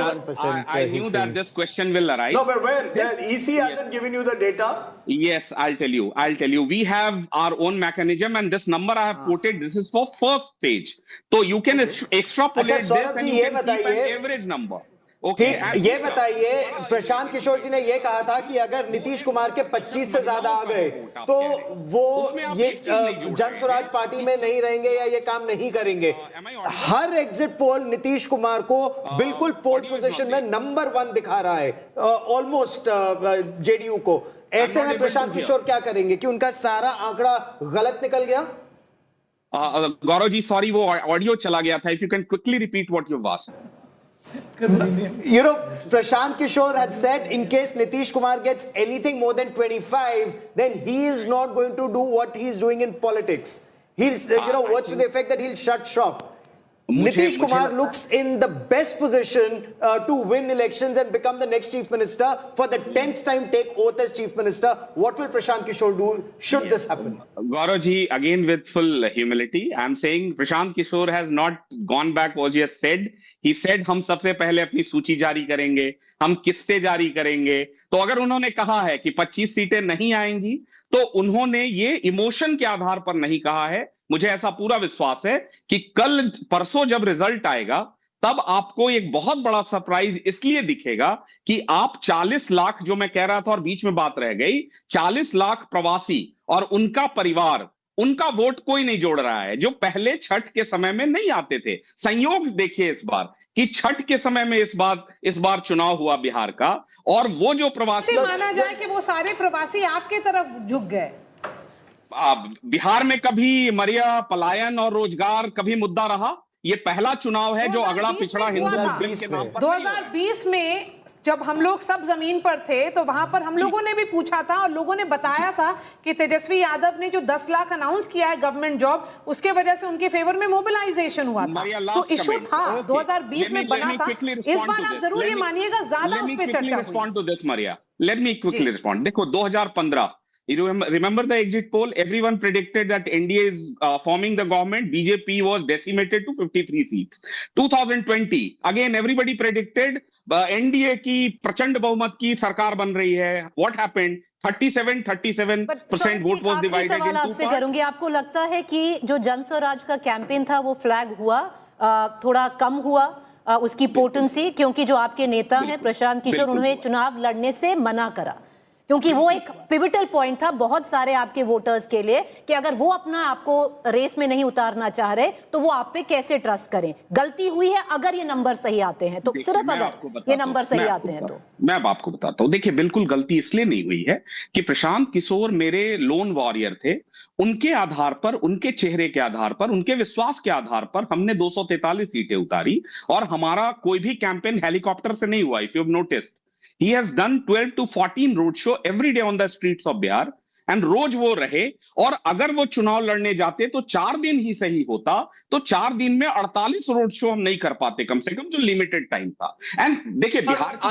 I knew that this question will arise. No, but where? The EC hasn't given you the data. Yes, I'll tell you. We have our own mechanism, and this number I have quoted, this is for first stage. So you can extrapolate this and you can keep an average number. ठीक, ये बताइए, प्रशांत किशोर जी ने ये कहा था कि अगर नीतीश कुमार के 25 से ज्यादा आ गए तो वो ये जन स्वराज पार्टी में नहीं रहेंगे या ये काम नहीं करेंगे। हर एग्जिट पोल नीतीश कुमार को बिल्कुल पोल पोजीशन में नंबर 1 दिखा रहा है, ऑलमोस्ट जेडीयू को। ऐसे में प्रशांत किशोर क्या करेंगे कि उनका सारा आंकड़ा गलत निकल गया? गौरव जी, सॉरी, वो ऑडियो चला गया था। If you can quickly repeat what you asked. You know, Prashant Kishor had said in case Nitish Kumar gets anything more than 25, then he is not going to do what he is doing in politics. He'll, what's to the effect that he'll shut shop. Nitish Kumar looks in the best position to win elections and become the next chief minister, for the 10th time take oath as chief minister. What will Prashant Kishor do should this happen? Gaurav ji, again with full humility, I am saying Prashant Kishor has not gone back what he has said. He said हम सबसे पहले अपनी सूची जारी करेंगे, हम किस्तें जारी करेंगे। तो अगर उन्होंने कहा है कि 25 सीटें नहीं आएंगी, तो उन्होंने ये इमोशन के आधार पर नहीं कहा है। मुझे ऐसा पूरा विश्वास है कि कल परसों जब रिजल्ट आएगा, तब आपको एक बहुत बड़ा सरप्राइज इसलिए दिखेगा कि आप 40 लाख, जो मैं कह रहा था और बीच में बात रह गई, 40 लाख प्रवासी और उनका परिवार, उनका वोट कोई नहीं जोड़ रहा है, जो पहले छठ के समय में नहीं आते थे। संयोग देखिए इस बार कि छठ के समय में इस बार चुनाव हुआ बिहार का, और वो जो प्रवासी, माना जाए कि वो सारे प्रवासी आपके तरफ झुक गए। बिहार में कभी मरिया, पलायन और रोजगार कभी मुद्दा रहा? ये पहला चुनाव है जो अगड़ा पिछड़ा हिंदू मुस्लिम के नाम पर। 2020 में जब हम लोग सब जमीन पर थे, तो वहां पर हम लोगों ने भी पूछा था और लोगों ने बताया था कि तेजस्वी यादव ने जो 10 लाख अनाउंस किया है गवर्नमेंट जॉब, उसके वजह से उनके फेवर में मोबिलाइजेशन हुआ था। तो इशू था 2020 में बना था। इस बार आप जरूर ये मानिएगा ज्यादा उस पर चर्चा हुई। Let me quickly respond. देखो 2015, you remember the exit poll? Everyone predicted that NDA is forming the government. BJP was decimated to 53 seats. 2020, again everybody predicted NDA की प्रचंड बहुमत की सरकार बन रही है. What happened? 37% vote was divided into two आपसे करूंगी, आपको लगता है कि जो जन स्वराज का कैंपेन था वो फ्लैग हुआ, थोड़ा कम हुआ उसकी पोटेंसी, क्योंकि जो आपके नेता हैं प्रशांत किशोर, उन्होंने चुनाव लड़ने से मना करा, क्योंकि वो एक पिवटल पॉइंट था बहुत सारे आपके वोटर्स के लिए कि अगर वो अपना आपको रेस में नहीं उतारना चाह रहे तो वो आप पे कैसे ट्रस्ट करें। गलती हुई है अगर ये नंबर सही आते हैं तो, सिर्फ अगर ये नंबर सही आते हैं तो। मैं अब आपको बताता हूं। देखिए, बिल्कुल गलती इसलिए नहीं हुई है कि प्रशांत किशोर मेरे लोन वॉरियर थे। उनके आधार पर, उनके चेहरे के आधार पर, उनके विश्वास के आधार पर हमने 243 सीटें उतारी, और हमारा कोई भी कैंपेन हेलीकॉप्टर से नहीं हुआ। If you have noticed, he has done 12 to 14 road show every day on the streets of Bihar, and रोज वो रहे। और अगर वो चुनाव लड़ने जाते तो 4 दिन ही सही होता, तो 4 दिन में 48 रोड शो हम नहीं कर पाते, कम से कम जो लिमिटेड टाइम था। एंड देखिए बिहार की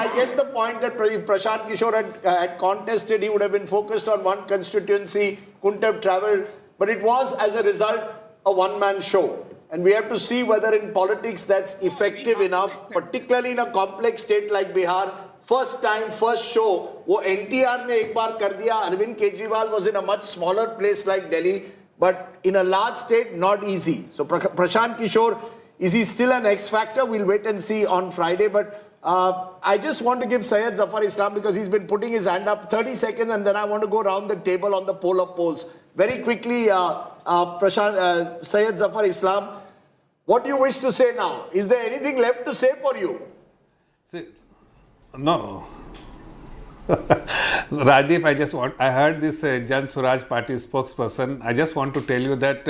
I get the point that Prashant Kishor had contested, he would have been focused on one constituency, couldn't have traveled, but it was as a result a one-man show. And we have to see whether in politics that's effective enough, particularly in a complex state like Bihar, first time first show वो एनटीआर ने एक बार कर दिया. Arvind Kejriwal was in a much smaller place like Delhi, but in a large state, not easy. So Prashant Kishor, is he still an X factor? We'll wait and see on Friday. But I just want to give Syed Zafar Islam, because he's been putting his hand up, 30 seconds, and then I want to go around the table on the poll of polls. Very quickly, Prashant, Syed Zafar Islam, what do you wish to say now? Is there anything left to say for you? See, no. Rajiv, I heard this Jan Suraaj party spokesperson. I just want to tell you that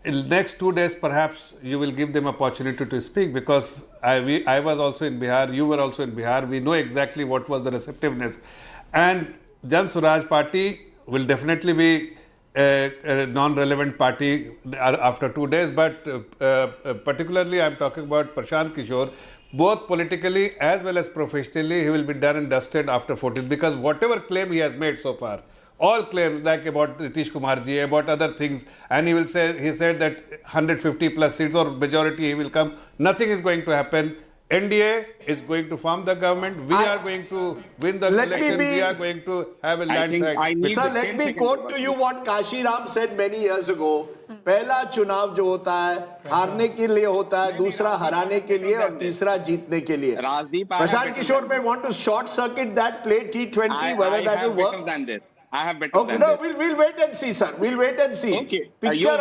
in next 2 days, perhaps you will give them opportunity to speak, because I was also in Bihar, you were also in Bihar. We know exactly what was the receptiveness. And Jan Suraaj party will definitely be a non-relevant party after 2 days, but particularly I'm talking about Prashant Kishor. Both politically as well as professionally, he will be done and dusted after 14th, because whatever claim he has made so far, all claims like about Nitish Kumar ji, about other things, and he said that 150 plus seats or majority he will come. Nothing is going to happen. NDA is going to form the government. We are going to win the election. We are going to have a landslide. Sir, let me quote to you what Kashi Ram said many years ago. पहला चुनाव जो होता है हारने के लिए होता है, दूसरा हराने के लिए और तीसरा जीतने के लिए. Prashant Kishor may want to short circuit that, play T20, whether that will work. I have better than no, this. we'll wait and see, sir. We'll wait and see. Okay. Picture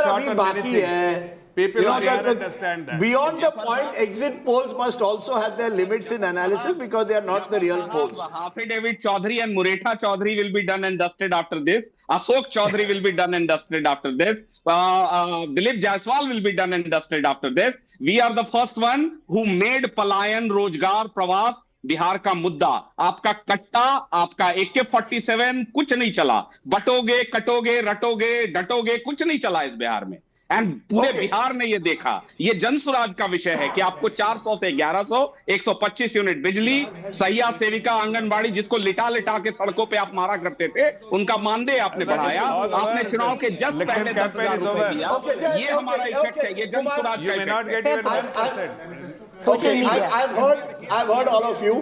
अभी बाकी है. People understand that. Beyond the point, exit polls must also have their limits in analysis, because they are not the real polls. David Chaudhary and Muretha Chaudhary will be done and dusted after this. Ashok Chaudhary will be done and dusted after this. Dilip Jaiswal will be done and dusted after this. We are the first one who made Palayan, Rojgar, Pravas Bihar का मुद्दा. आपका कट्टा, आपका AK-47 कुछ नहीं चला. बटोगे, कटोगे, रटोगे, डटोगे, कुछ नहीं चला इस बिहार में. एंड पूरे बिहार ने ये देखा. ये जन स्वराज का विषय है कि आपको 400 से 1100, 125 यूनिट बिजली, सैया सेविका आंगनबाड़ी जिसको लिटा लिटा के सड़कों पे आप मारा करते थे, उनका मानदेय आपने बढ़ाया. आपने चुनाव के जस्ट पहले 10,000 रुपए दिया. ये हमारा इफेक्ट है. ये जन स्वराज का effect. Social media. I've heard all of you.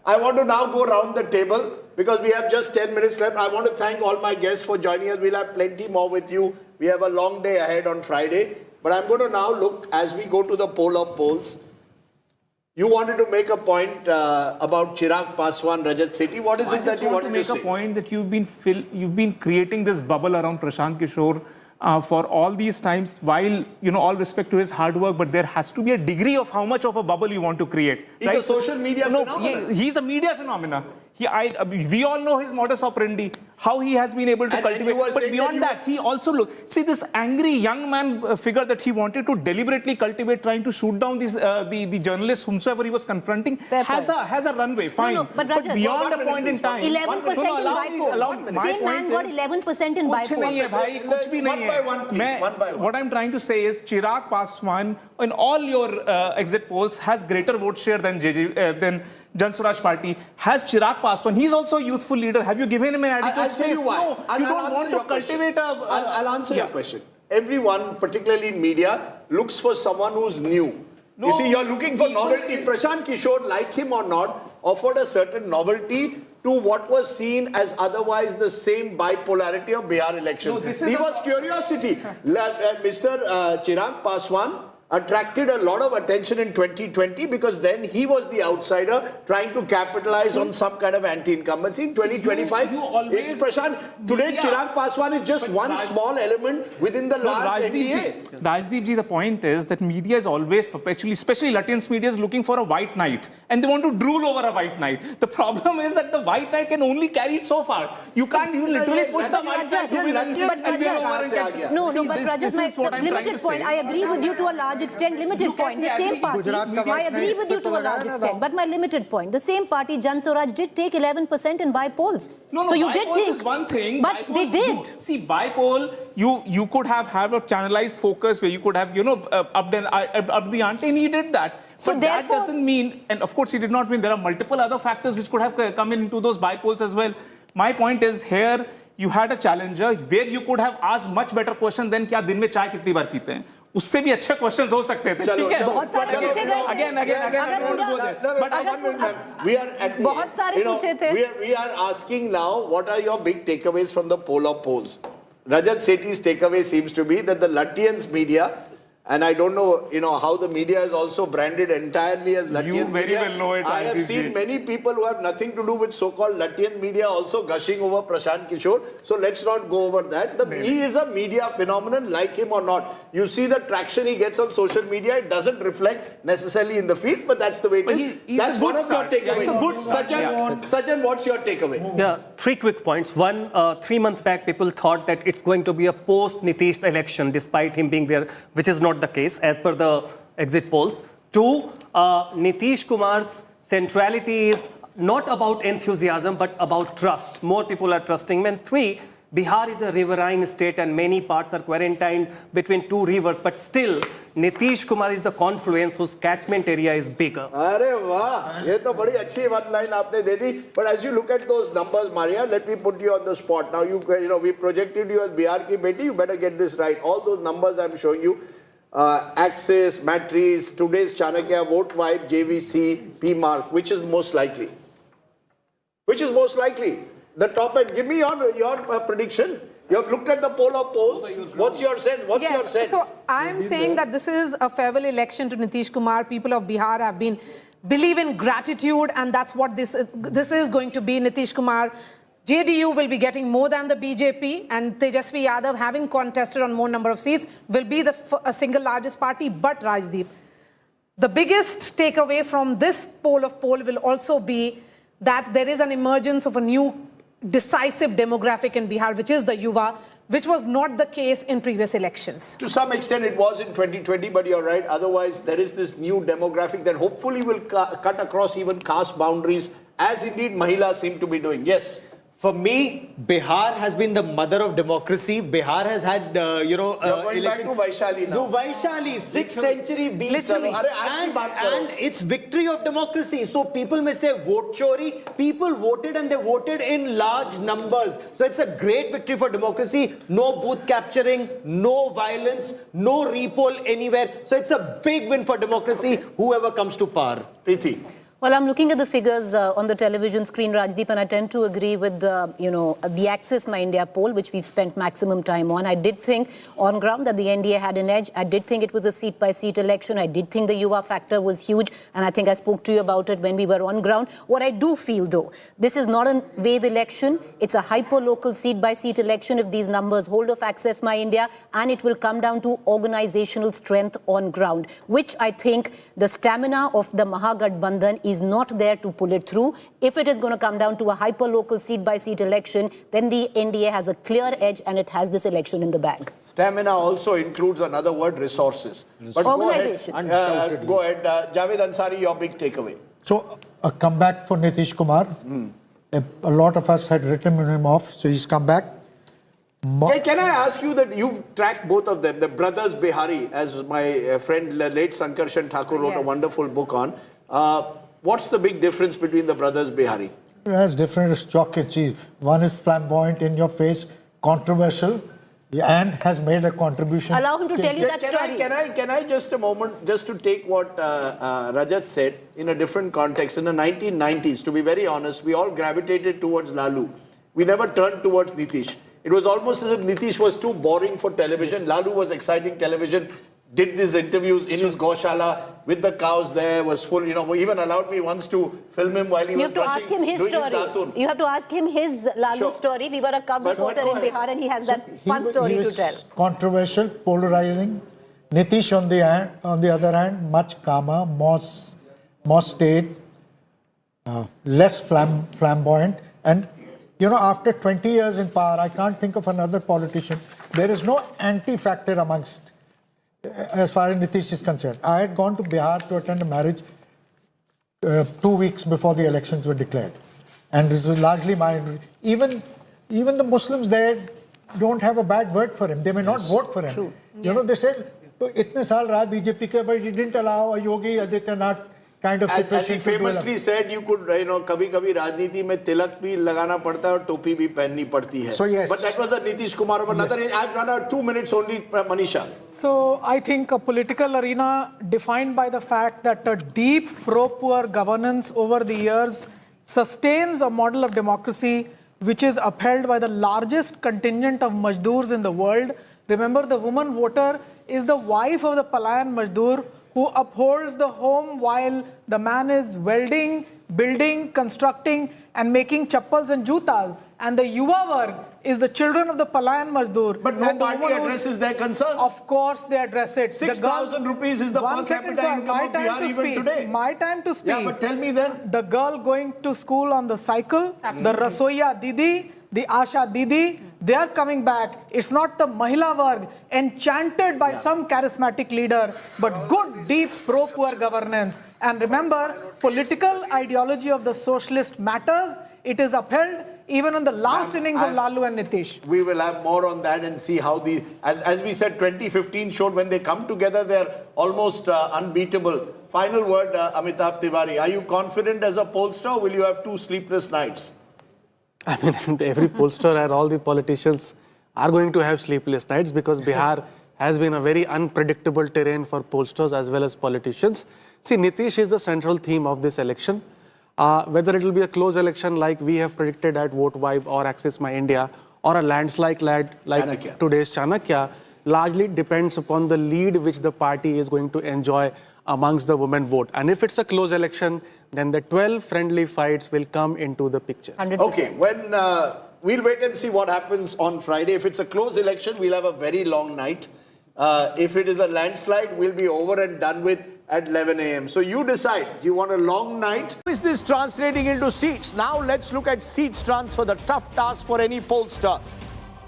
I want to now go round the table, because we have just 10 minutes left. I want to thank all my guests for joining us. We'll have plenty more with you. We have a long day ahead on Friday. But I'm going to now look, as we go to the poll of polls. You wanted to make a point about Chirag Paswan, Rajat Sethi. What is it that you wanted to say? I just want to make a point that you've been creating this bubble around Prashant Kishor for all these times, while, all respect to his hard work, but there has to be a degree of how much of a bubble you want to create. He's a social media phenomenon. He's a media phenomenon. We all know his modus operandi, how he has been able to cultivate. But beyond that, he also see this angry young man figure that he wanted to deliberately cultivate, trying to shoot down these the journalists whomsoever he was confronting, has a runway. Fine. No, but Rajat, beyond a point in time, 11% in bypolls. Same man got 11% in bypolls. What I'm trying to say is Chirag Paswan in all your exit polls has greater vote share than Jan Swaraj Party. Has Chirag Paswan, he's also a youthful leader. Have you given him an adequate space? No, you don't want to cultivate I'll answer your question. Everyone, particularly in media, looks for someone who's new. You see, you're looking for novelty. Prashant Kishor, like him or not, offered a certain novelty to what was seen as otherwise the same bipolarity of Bihar election. He was curiosity. Mr. Chirag Paswan attracted a lot of attention in 2020, because then he was the outsider trying to capitalize on some kind of anti-incumbency. In 2025, it's Prashant. Today, Chirag Paswan is just one small element within the large NDA. Rajdeep ji, the point is that media is always perpetually, especially Lutyens media, is looking for a white knight, and they want to drool over a white knight. The problem is that the white knight can only carry it so far. You literally push the white knight. No, but Rajat, the limited point, I agree with you to a large extent, limited point. The same party, I agree with you to a large extent, but my limited point, the same party, Jan Swaraj, did take 11% in bypolls. So you did think, is one thing, but they did. See, bypoll, you could have a channelized focus where you could have, up the ante, and he did that. So but that doesn't mean, and of course he did not mean, there are multiple other factors which could have come into those bypolls as well. My point is here, you had a challenger where you could have asked much better question than kya din mein chai kitni baar peete hain. उससे भी अच्छे questions हो सकते थे, ठीक है? बहुत सारे पूछे गए थे। Again, I don't go there. But we are at the बहुत सारे पूछे थे। we are asking now, what are your big takeaways from the poll of polls? Rajat Sethi's takeaway seems to be that the Lutyens media, and I don't know, how the media is also branded entirely as Lutyens You very media. well know it, I have ITG. seen many people who have nothing to do with so-called Lutyens media also gushing over Prashant Kishor. So let's not go over that. He is a media phenomenon, like him or not. You see the traction he gets on social media, it doesn't reflect necessarily in the feed, but that's the way it But is. he's That's a good one of your start. Yeah, takeaways. it's a good start. Sachin, what's your takeaway? Yeah, 3 quick points. One, 3 months back, people thought that it's going to be a post-Nitish election, despite him being there, which is not the case, as per the exit polls. 2, Nitish Kumar's centrality is not about enthusiasm, but about trust. More people are trusting him. And 3, Bihar is a riverine state and many parts are quarantined between 2 rivers, but still, Nitish Kumar is the confluence whose catchment area is bigger. अरे वाह, ये तो बड़ी अच्छी one line आपने दे दी. But as you look at those numbers, Maria, let me put you on the spot. Now we projected you as Bihar ki beti. You better get this right. All those numbers I'm showing you, Axis, Matrix, today's Chanakya, Vote Vibe, JVC, PMark, which is most likely? Which is most likely? The top end. Give me your prediction. You have looked at the poll of polls. What's your sense? What's your sense? So I'm saying that this is a farewell election to Nitish Kumar. People of Bihar have believe in gratitude, and that's what this is going to be. Nitish Kumar, JDU will be getting more than the BJP, and Tejashwi Yadav, having contested on more number of seats, will be the single largest party. But Rajdeep, the biggest takeaway from this poll will also be that there is an emergence of a new decisive demographic in Bihar, which is the Yuva, which was not the case in previous elections. To some extent it was in 2020, but you're right. Otherwise, there is this new demographic that hopefully will cut across even caste boundaries, as indeed Mahilas seem to be doing. Yes. For me, Bihar has been the mother of democracy. Bihar has had, You're going back to Vaishali now. So Vaishali, 6th century BC. Literally. And it's victory of democracy. So people may say vote chori. People voted and they voted in large numbers. So it's a great victory for democracy. No booth capturing, no violence, no repoll anywhere. So it's a big win for democracy, whoever comes to power. Preeti. Well, I'm looking at the figures on the television screen, Rajdeep, and I tend to agree with the Axis My India poll, which we've spent maximum time on. I did think on ground that the NDA had an edge. I did think it was a seat-by-seat election. I did think the Yuva factor was huge, and I think I spoke to you about it when we were on ground. What I do feel, though, this is not a wave election. It's a hyper-local seat-by-seat election if these numbers hold of Access My India, and it will come down to organizational strength on ground, which I think the stamina of the Mahagathbandhan is not there to pull it through. If it is going to come down to a hyper-local seat-by-seat election, then the NDA has a clear edge and it has this election in the bag. Stamina also includes another word, resources. But organization. Go ahead. Javed Ansari, your big takeaway. So, a comeback for Nitish Kumar. A lot of us had written him off, so he's come back. Can I ask you that you've tracked both of them, the brothers Bihari, as my friend late Sankarshan Thakur wrote a wonderful book on. What's the big difference between the brothers Bihari? It has different chalk and cheese. One is flamboyant, in your face, controversial, and has made a contribution. Allow him to tell you that story. Can I just a moment, just to take what Rajat said in a different context. In the 1990s, to be very honest, we all gravitated towards Lalu. We never turned towards Nitish. It was almost as if Nitish was too boring for television. Lalu was exciting television. Did these interviews in his Goshala with the cows there, was full, even allowed me once to film him while he was brushing, doing his datun. You have to ask him his Lalu story. We were a cub reporter in Bihar and he has that fun story to tell. Controversial, polarizing. Nitish on the other hand, much calmer, more staid, less flamboyant. And after 20 years in power, I can't think of another politician. There is no anti-factor amongst, as far as Nitish is concerned. I had gone to Bihar to attend a marriage 2 weeks before the elections were declared. And this was largely even the Muslims there don't have a bad word for him. They may not vote for him. True. They say, itne saal raha BJP ke, but he didn't allow a Yogi Adityanath kind of situation. As he famously said, you could, कभी-कभी राजनीति में तिलक भी लगाना पड़ता है और टोपी भी पहननी पड़ती है. So yes. But that was a Nitish Kumar. But I've run out 2 minutes only, Manisha. So I think a political arena defined by the fact that a deep pro-poor governance over the years sustains a model of democracy which is upheld by the largest contingent of Majdoors in the world. Remember, the woman voter is the wife of the Palayan Majdoor who upholds the home while the man is welding, building, constructing and making chappals and jutas. And the Yuva Varg is the children of the Palayan Majdoor. But no party addresses their concerns. Of course they address it. 6,000 rupees is the per capita income of Bihar even today. My time to speak. Yeah, but tell me then. The girl going to school on the cycle, the Rasoiya Didi, the Asha Didi, they are coming back. It's not the Mahila Varg enchanted by some charismatic leader, but good, deep, pro-poor governance. And remember, political ideology of the socialist matters. It is upheld even in the last innings of Lalu and Nitish. We will have more on that and see how as we said, 2015 showed when they come together, they're almost unbeatable. Final word, Amitabh Tiwari. Are you confident as a pollster or will you have 2 sleepless nights? I mean, every pollster and all the politicians are going to have sleepless nights because Bihar has been a very unpredictable terrain for pollsters as well as politicians. See, Nitish is the central theme of this election. Whether it will be a close election like we have predicted at Vote Vibe or Access My India or a landslide like today's Chanakya largely depends upon the lead which the party is going to enjoy amongst the women vote. And if it's a close election, then the 12 friendly fights will come into the picture. 100%. Okay, we'll wait and see what happens on Friday. If it's a close election, we'll have a very long night. If it is a landslide, we'll be over and done with at 11 a.m. So you decide, do you want a long night? How is this translating into seats? Now let's look at seats transfer, the tough task for any pollster.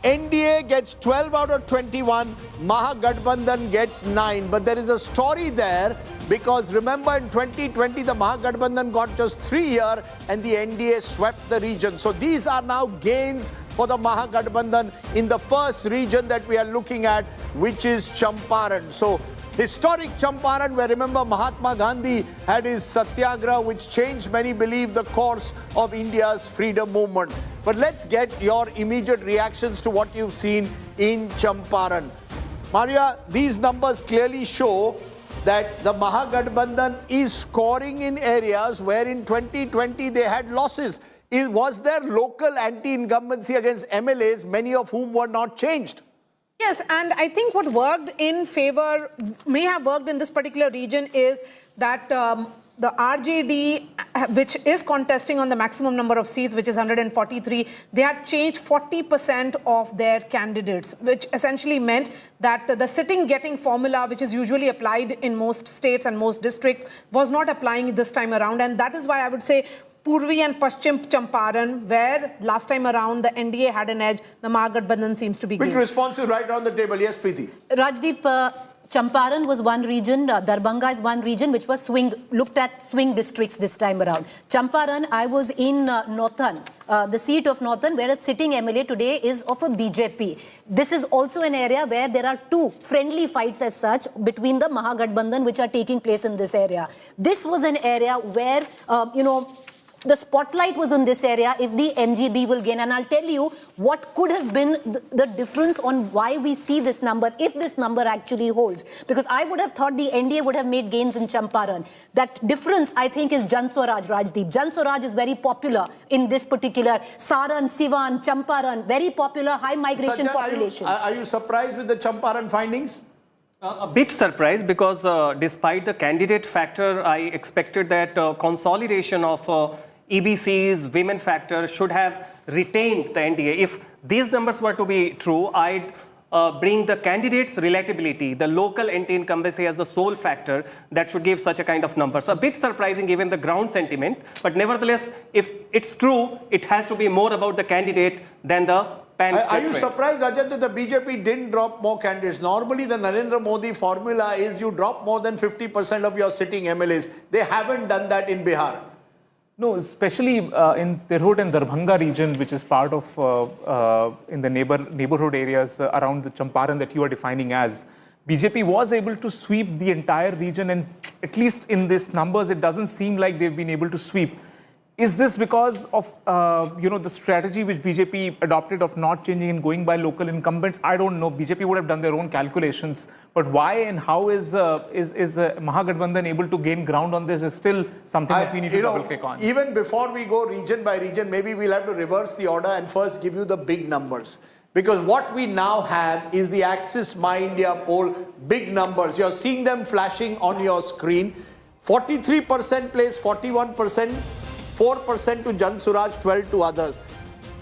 NDA gets 12 out of 21, Mahagathbandhan gets 9. But there is a story there because remember in 2020, the Mahagathbandhan got just 3 here and the NDA swept the region. So these are now gains for the Mahagathbandhan in the first region that we are looking at, which is Champaran. So historic Champaran, where remember Mahatma Gandhi had his satyagraha, which changed, many believe, the course of India's freedom movement. But let's get your immediate reactions to what you've seen in Champaran. Maria, these numbers clearly show that the Mahagathbandhan is scoring in areas where in 2020 they had losses. Was there local anti-incumbency against MLAs, many of whom were not changed? Yes, and I think what worked in favor, may have worked in this particular region is that the RJD, which is contesting on the maximum number of seats, which is 143, they had changed 40% of their candidates, which essentially meant that the sitting getting formula, which is usually applied in most states and most districts, was not applying this time around. And that is why I would say Purvi and Paschim Champaran, where last time around the NDA had an edge, the Mahagathbandhan seems to be Quick gained. responses right on the table. Yes, Preeti. Rajdeep, Champaran was one region, Darbhanga is one region which was looked at swing districts this time around. Champaran, I was in Northern, the seat of Northern, where a sitting MLA today is of a BJP. This is also an area where there are 2 friendly fights as such between the Mahagathbandhan which are taking place in this area. This was an area where, the spotlight was on this area if the MGB will gain. And I'll tell you what could have been the difference on why we see this number, if this number actually holds. Because I would have thought the NDA would have made gains in Champaran. That difference, I think, is Jan Swaraj, Rajdeep. Jan Swaraj is very popular in this particular Saran, Sivan, Champaran, very popular, high migration population. Are you surprised with the Champaran findings? A bit surprised because despite the candidate factor, I expected that consolidation of EBCs, women factor should have retained the NDA. If these numbers were to be true, I'd bring the candidates' relatability, the local anti-incumbency as the sole factor that should give such a kind of number. So a bit surprising given the ground sentiment, but nevertheless, if it's true, it has to be more about the candidate than the Are you surprised, Rajat, that the BJP didn't drop more candidates? Normally, the Narendra Modi formula is you drop more than 50% of your sitting MLAs. They haven't done that in Bihar. No, especially in Tirhut and Darbhanga region, which is part of in the neighborhood areas around the Champaran that you are defining as. BJP was able to sweep the entire region, and at least in these numbers, it doesn't seem like they've been able to sweep. Is this because of the strategy which BJP adopted of not changing and going by local incumbents? I don't know. BJP would have done their own calculations, but why and how is Mahagathbandhan able to gain ground on this is still something that we need to double click on. Even before we go region by region, maybe we'll have to reverse the order and first give you the big numbers. Because what we now have is the Axis My India poll, big numbers. You're seeing them flashing on your screen. 43% place 41%. 4% to Jan Suraaj, 12 to others.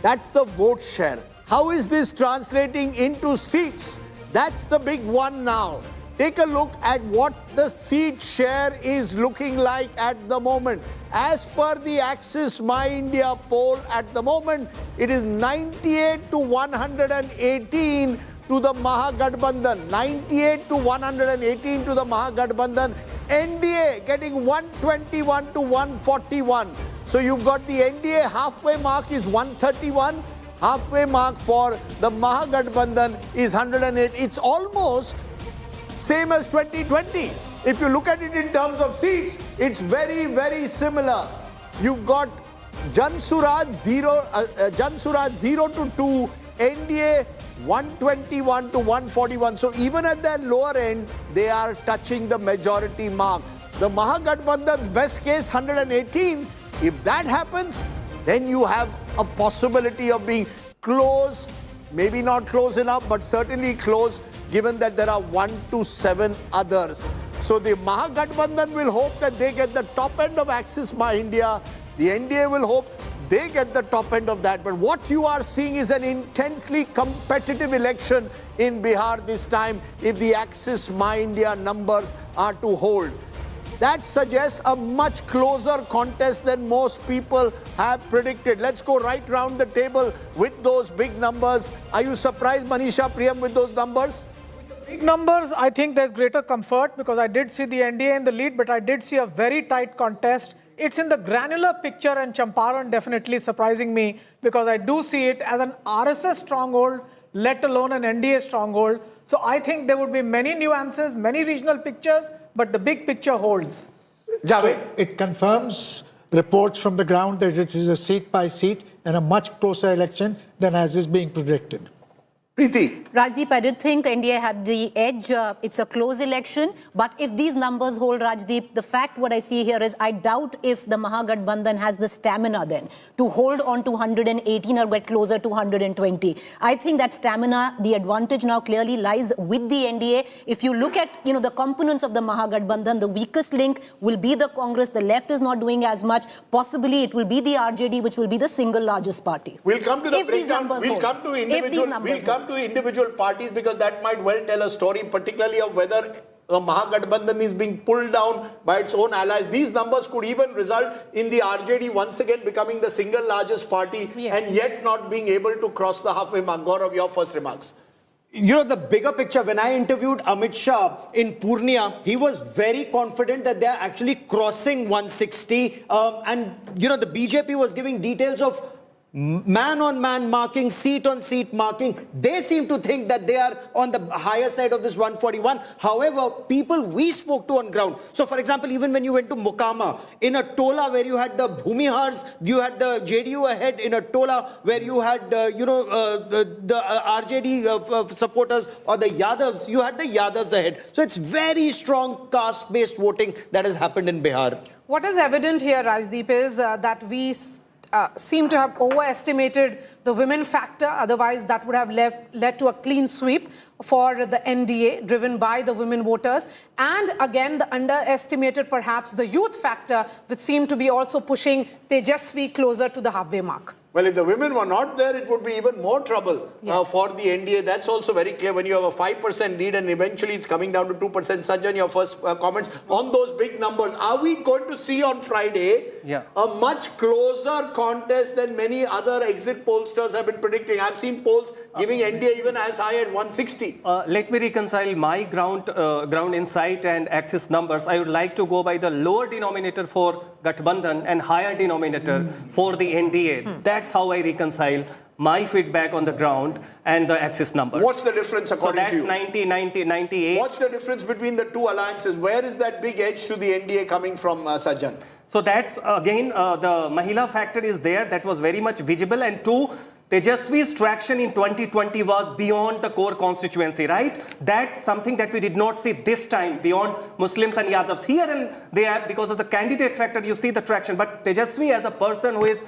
That's the vote share. How is this translating into seats? That's the big one now. Take a look at what the seat share is looking like at the moment. As per the Axis My India poll at the moment, it is 98 to 118 to the Mahagathbandhan. 98 to 118 to the Mahagathbandhan. NDA getting 121 to 141. So you've got the NDA halfway mark is 131. Halfway mark for the Mahagathbandhan is 108. It's almost same as 2020. If you look at it in terms of seats, it's very, very similar. You've got Jan Suraaj 0 to 2, NDA 121 to 141. So even at their lower end, they are touching the majority mark. The Mahagathbandhan's best case 118. If that happens, then you have a possibility of being close, maybe not close enough, but certainly close, given that there are 1 to 7 others. So the Mahagathbandhan will hope that they get the top end of Axis My India. The NDA will hope they get the top end of that. But what you are seeing is an intensely competitive election in Bihar this time if the Axis My India numbers are to hold. That suggests a much closer contest than most people have predicted. Let's go right round the table with those big numbers. Are you surprised, Manisha Priyam, with those numbers? Big numbers, I think there's greater comfort because I did see the NDA in the lead, but I did see a very tight contest. It's in the granular picture, and Champaran definitely surprising me because I do see it as an RSS stronghold, let alone an NDA stronghold. So I think there would be many nuances, many regional pictures, but the big picture holds. Javed. It confirms reports from the ground that it is a seat by seat and a much closer election than as is being predicted. Preeti. Rajdeep, I did think India had the edge. It's a close election. But if these numbers hold, Rajdeep, the fact what I see here is I doubt if the Mahagathbandhan has the stamina then to hold on to 118 or get closer to 120. I think that stamina, the advantage now clearly lies with the NDA. If you look at the components of the Mahagathbandhan, the weakest link will be the Congress. The left is not doing as much. Possibly it will be the RJD, which will be the single largest party. We'll come to the If these breakdown. numbers We'll hold. come to If these individual. numbers We'll come hold. to individual parties because that might well tell a story, particularly of whether Mahagathbandhan is being pulled down by its own allies. These numbers could even result in the RJD once again becoming the single largest party and yet not being able to cross the halfway mark. Gaurav, your first remarks. The bigger picture, when I interviewed Amit Shah in Purnia, he was very confident that they're actually crossing 160. And the BJP was giving details of man-on-man marking, seat-on-seat marking. They seem to think that they are on the higher side of this 141. However, people we spoke to on ground. So, for example, even when you went to Mokama, in a tola where you had the Bhumihars, you had the JDU ahead. In a tola where you had, the RJD supporters or the Yadavs, you had the Yadavs ahead. So, it's very strong caste-based voting that has happened in Bihar. What is evident here, Rajdeep, is that we seem to have overestimated the women factor. Otherwise, that would have led to a clean sweep for the NDA, driven by the women voters. And again, the underestimated perhaps the youth factor, which seemed to be also pushing Tejashwi closer to the halfway mark. Well, if the women were not there, it would be even more trouble for the NDA. That's also very clear when you have a 5% lead and eventually it's coming down to 2%. Sajjan, your first comments on those big numbers. Are we going to see on Friday a much closer contest than many other exit pollsters have been predicting? I've seen polls giving NDA even as high as 160. Let me reconcile my ground insight and Axis numbers. I would like to go by the lower denominator for Gathbandhan and higher denominator for the NDA. That's how I reconcile my feedback on the ground and the Axis numbers. What's the difference according to you? So that's 90, 90, 98. What's the difference between the two alliances? Where is that big edge to the NDA coming from, Sajjan? So that's again, the Mahila factor is there. That was very much visible. And two, Tejashwi's traction in 2020 was beyond the core constituency, right? That's something that we did not see this time beyond Muslims and Yadavs. Here and there, because of the candidate factor, you see the traction. But Tejashwi as a person who is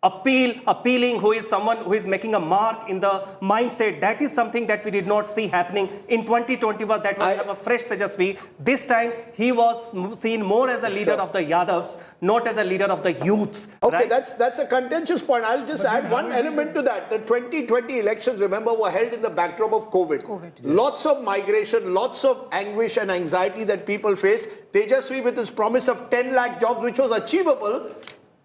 appealing, who is someone who is making a mark in the mindset, that is something that we did not see happening in 2021. That was a fresh Tejashwi. This time, he was seen more as a leader of the Yadavs, not as a leader of the youths. Okay, right? that's a contentious point. I'll just add one element to that. The 2020 elections, remember, were held in the backdrop of COVID. Lots of migration, lots of anguish and anxiety that people face. Tejashwi, with his promise of 10 lakh jobs, which was achievable,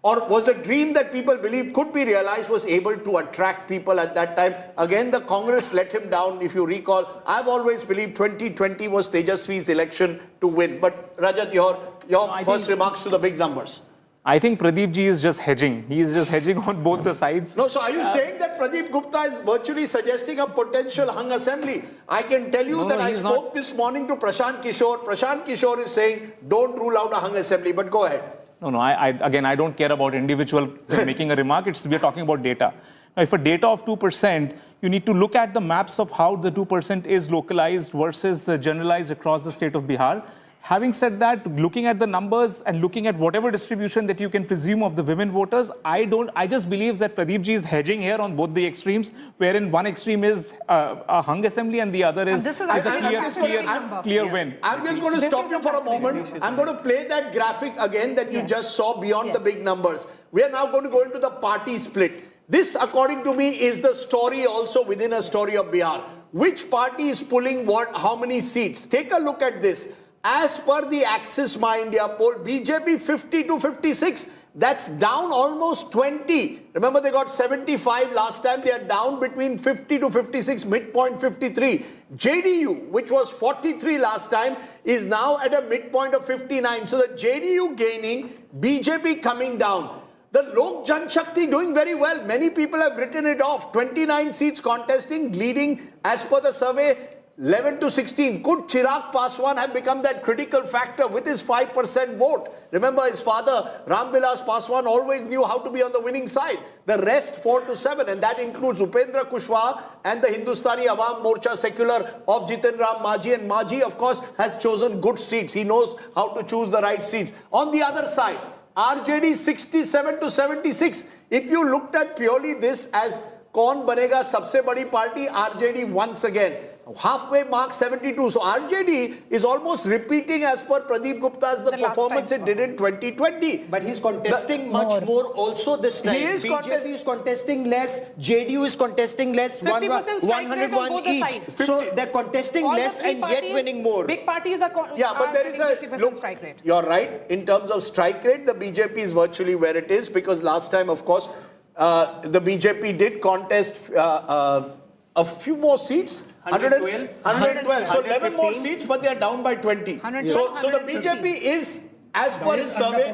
or was a dream that people believed could be realized, was able to attract people at that time. Again, the Congress let him down, if you recall. I've always believed 2020 was Tejashwi's election to win. But Rajat, your first remarks to the big numbers. I think Pradeep ji is just hedging. He is just hedging on both the sides. No, so are you saying that Pradeep Gupta is virtually suggesting a potential hung assembly? I can tell you that I spoke this morning to Prashant Kishor. Prashant Kishor is saying, don't rule out a hung assembly, but go ahead. No, I don't care about individual making a remark. We're talking about data. Now, if a data of 2%, you need to look at the maps of how the 2% is localized versus generalized across the state of Bihar. Having said that, looking at the numbers and looking at whatever distribution that you can presume of the women voters, I just believe that Pradeep ji is hedging here on both the extremes, wherein one extreme is a hung assembly and the other is a clear win. I'm just going to stop you for a moment. I'm going to play that graphic again that you just saw beyond the big numbers. We are now going to go into the party split. This, according to me, is the story also within a story of Bihar. Which party is pulling what, how many seats? Take a look at this. As per the Axis My India poll, BJP 50 to 56, that's down almost 20. Remember, they got 75 last time. They are down between 50 to 56, midpoint 53. JDU, which was 43 last time, is now at a midpoint of 59. So the JDU gaining, BJP coming down. The Lok Janshakti doing very well. Many people have written it off. 29 seats contesting, leading as per the survey, 11 to 16. Could Chirag Paswan have become that critical factor with his 5% vote? Remember, his father, Ramvilas Paswan, always knew how to be on the winning side. The rest 4 to 7, and that includes Upendra Kushwaha and the Hindustani Awam Morcha secular of Jitin Ram Majhi. And Majhi, of course, has chosen good seats. He knows how to choose the right seats. On the other side, RJD 67 to 76. If you looked at purely this as Kaun Banega Sabse Badi Party, RJD once again. Halfway mark 72. So RJD is almost repeating as per Pradeep Gupta's the performance it did in 2020. But he's contesting much more also this time. BJP is contesting less, JDU is contesting less, 101 each. So they're contesting less and yet winning more. Big parties are but there is a 50% strike rate. You're right. In terms of strike rate, the BJP is virtually where it is, because last time, of course, the BJP did contest a few more seats. 112. So 11 more seats, but they are down by 20. So the BJP is, as per its survey,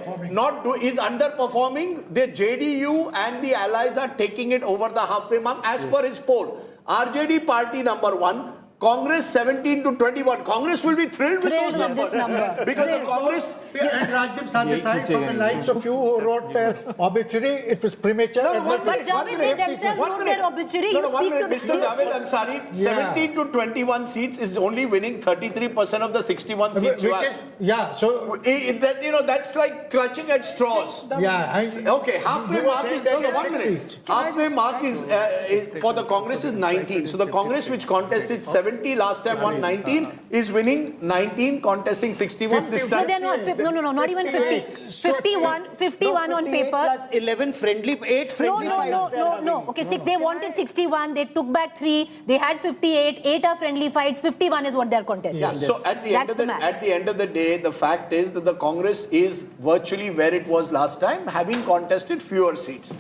is underperforming. The JDU and the allies are taking it over the halfway mark as per its poll. RJD party number 1. Congress 17 to 21. Congress will be thrilled with those numbers. Because the Congress... And Rajdeep Sardesai, from the likes of you who wrote their obituary, it was premature. But Javed, they themselves wrote their obituary. Mr. Javed Ansari, 17 to 21 seats is only winning 33% of the 61 seats you have. So... that's like clutching at straws. Okay, halfway mark is... No, 1 minute. Halfway mark is, for the Congress is 19. So the Congress which contested 70 last time, 119, is winning 19, contesting 61 this time. No, they're not. No, not even 50. 51 on paper. Plus 11 friendly, 8 friendly fights. No. Okay, they wanted 61, they took back 3, they had 58, 8 are friendly fights, 51 is what they're contesting. Yeah, so at the end of the day, the fact is that the Congress is virtually where it was last time, having contested fewer seats.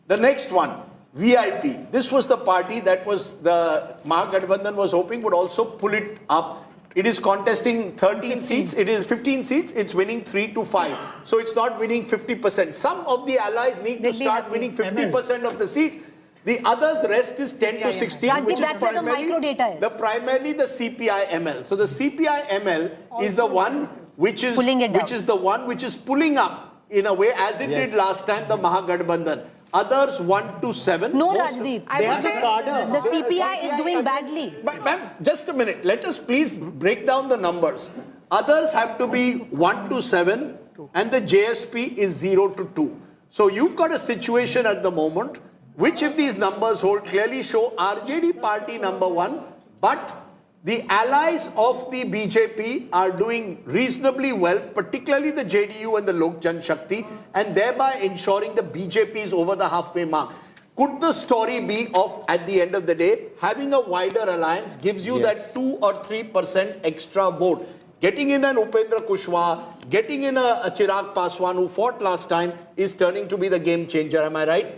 The next one, VIP. This was the party that was the Mahagathbandhan was hoping would also pull it up. It is contesting 13 seats. It is 15 seats. It's winning 3 to 5. So it's not winning 50%. Some of the allies need to start winning 50% of the seat. The others rest is 10 to 16, Rajdeep, which is that's where the micro data is. primarily the CPI-ML. So the CPI-ML is the one which is pulling up in a way as it did last time, the Mahagathbandhan. Others 1 to 7. No, Rajdeep. They have a cadre. The CPI is doing badly. But ma'am, just a minute. Let us please break down the numbers. Others have to be 1 to 7 and the JSP is 0 to 2. So you've got a situation at the moment which, if these numbers hold, clearly show RJD party number 1, but the allies of the BJP are doing reasonably well, particularly the JDU and the Lok Jan Shakti, and thereby ensuring the BJP is over the halfway mark. Could the story be of, at the end of the day, having a wider alliance gives you that 2 or 3% extra vote? Getting in an Upendra Kushwaha, getting in a Chirag Paswan who fought last time is turning to be the game changer. Am I right?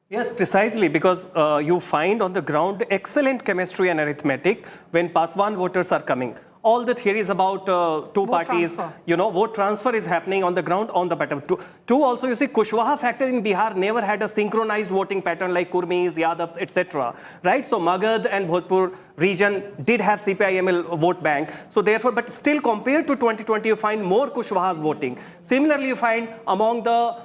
Yes, precisely, because you find on the ground excellent chemistry and arithmetic when Paswan voters are coming. All the theories about two parties, vote transfer is happening on the ground on the bottom. Two also, you see, Kushwaha factor in Bihar never had a synchronized voting pattern like Kurmis, Yadavs, etc. Right? So Magad and Bhojpur region did have CPI-ML vote bank. So therefore, but still compared to 2020, you find more Kushwahas voting. Similarly, you find among the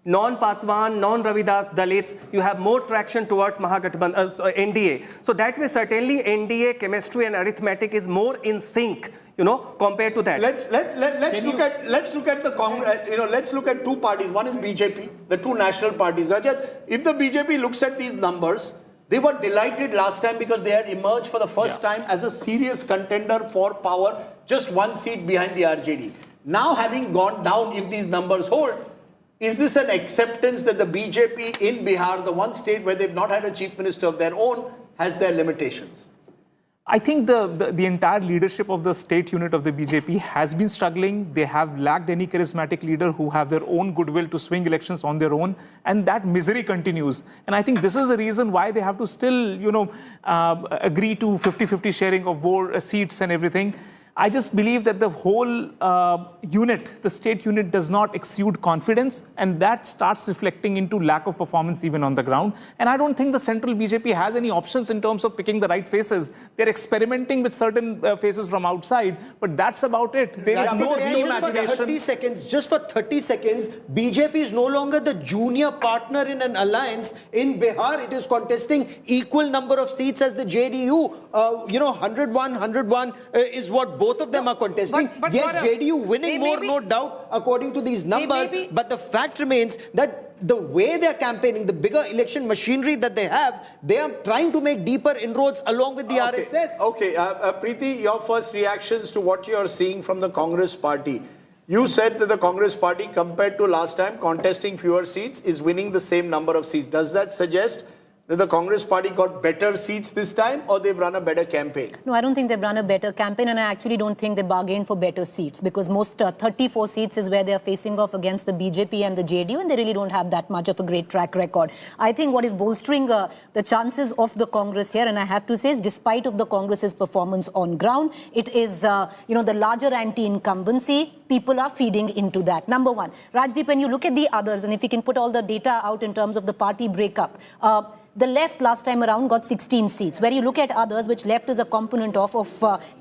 non-Paswan, non-Ravidas, Dalits, you have more traction towards Mahagathbandhan, NDA. So that way, certainly NDA chemistry and arithmetic is more in sync, compared to that. Let's look at two parties. One is BJP, the two national parties. Rajat, if the BJP looks at these numbers, they were delighted last time because they had emerged for the first time as a serious contender for power, just one seat behind the RJD. Now having gone down, if these numbers hold, is this an acceptance that the BJP in Bihar, the one state where they've not had a chief minister of their own, has their limitations? I think the entire leadership of the state unit of the BJP has been struggling. They have lacked any charismatic leader who have their own goodwill to swing elections on their own, and that misery continues. And I think this is the reason why they have to still, agree to 50-50 sharing of seats and everything. I just believe that the whole unit, the state unit, does not exude confidence, and that starts reflecting into lack of performance even on the ground. And I don't think the central BJP has any options in terms of picking the right faces. They're experimenting with certain faces from outside, but that's about it. There is no reimagination. Just for 30 seconds, BJP is no longer the junior partner in an alliance. In Bihar, it is contesting equal number of seats as the JDU. 101 is what both of them are contesting. But yes, JDU winning more, no doubt, according to these numbers. But the fact remains that the way they're campaigning, the bigger election machinery that they have, they are trying to make deeper inroads along with the RSS. Okay, Preeti, your first reactions to what you're seeing from the Congress party. You said that the Congress party, compared to last time, contesting fewer seats, is winning the same number of seats. Does that suggest that the Congress party got better seats this time, or they've run a better campaign? No, I don't think they've run a better campaign, and I actually don't think they bargained for better seats, because most 34 seats is where they're facing off against the BJP and the JDU, and they really don't have that much of a great track record. I think what is bolstering the chances of the Congress here, and I have to say, is despite of the Congress's performance on ground, it is, the larger anti-incumbency. People are feeding into that. Number one. Rajdeep, when you look at the others, and if you can put all the data out in terms of the party breakup, the left last time around got 16 seats. Where you look at others, which left is a component of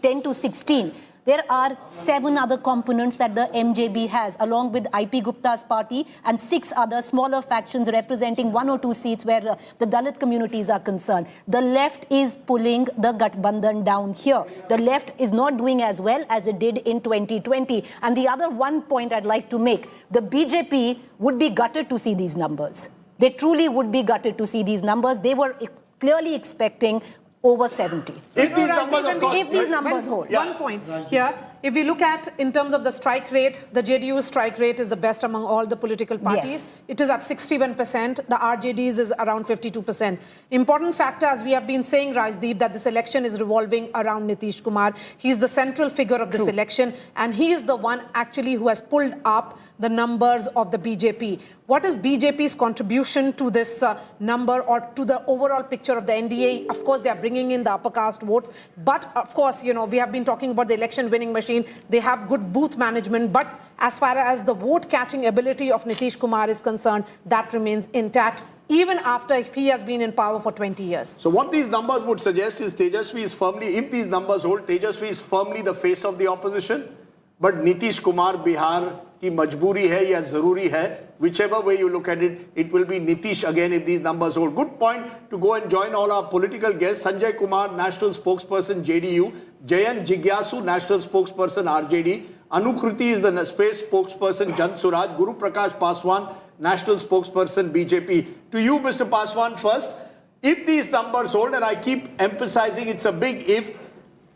10 to 16, there are 7 other components that the MJB has, along with IP Gupta's party and 6 other smaller factions representing 1 or 2 seats where the Dalit communities are concerned. The left is pulling the Gathbandhan down here. The left is not doing as well as it did in 2020. And the other one point I'd like to make, the BJP would be gutted to see these numbers. They truly would be gutted to see these numbers. They were clearly expecting over 70. If these numbers, of course, if these numbers hold. One point here. If we look at, in terms of the strike rate, the JDU strike rate is the best among all the political parties. Yes. It is at 61%. The RJD's is around 52%. Important factor, as we have been saying, Rajdeep, that this election is revolving around Nitish Kumar. He's the central figure of this election, and he is the one actually who has pulled up the numbers of the BJP. What is BJP's contribution to this number or to the overall picture of the NDA? Of course, they are bringing in the upper caste votes. But, of course, we have been talking about the election winning machine. They have good booth management. But as far as the vote-catching ability of Nitish Kumar is concerned, that remains intact. even after if he has been in power for 20 years. So what these numbers would suggest is Tejashwi is firmly, if these numbers hold, Tejashwi is firmly the face of the opposition. But Nitish Kumar Bihar ki majboori hai ya zaruri hai, whichever way you look at it, it will be Nitish again if these numbers hold. Good point to go and join all our political guests. Sanjay Kumar, National Spokesperson JDU, Jayant Jigyasu, National Spokesperson RJD, Anukruti is the space spokesperson Jan Suraaj, Guru Prakash Paswan, National Spokesperson BJP. To you, Mr. Paswan, first, if these numbers hold, and I keep emphasizing it's a big if,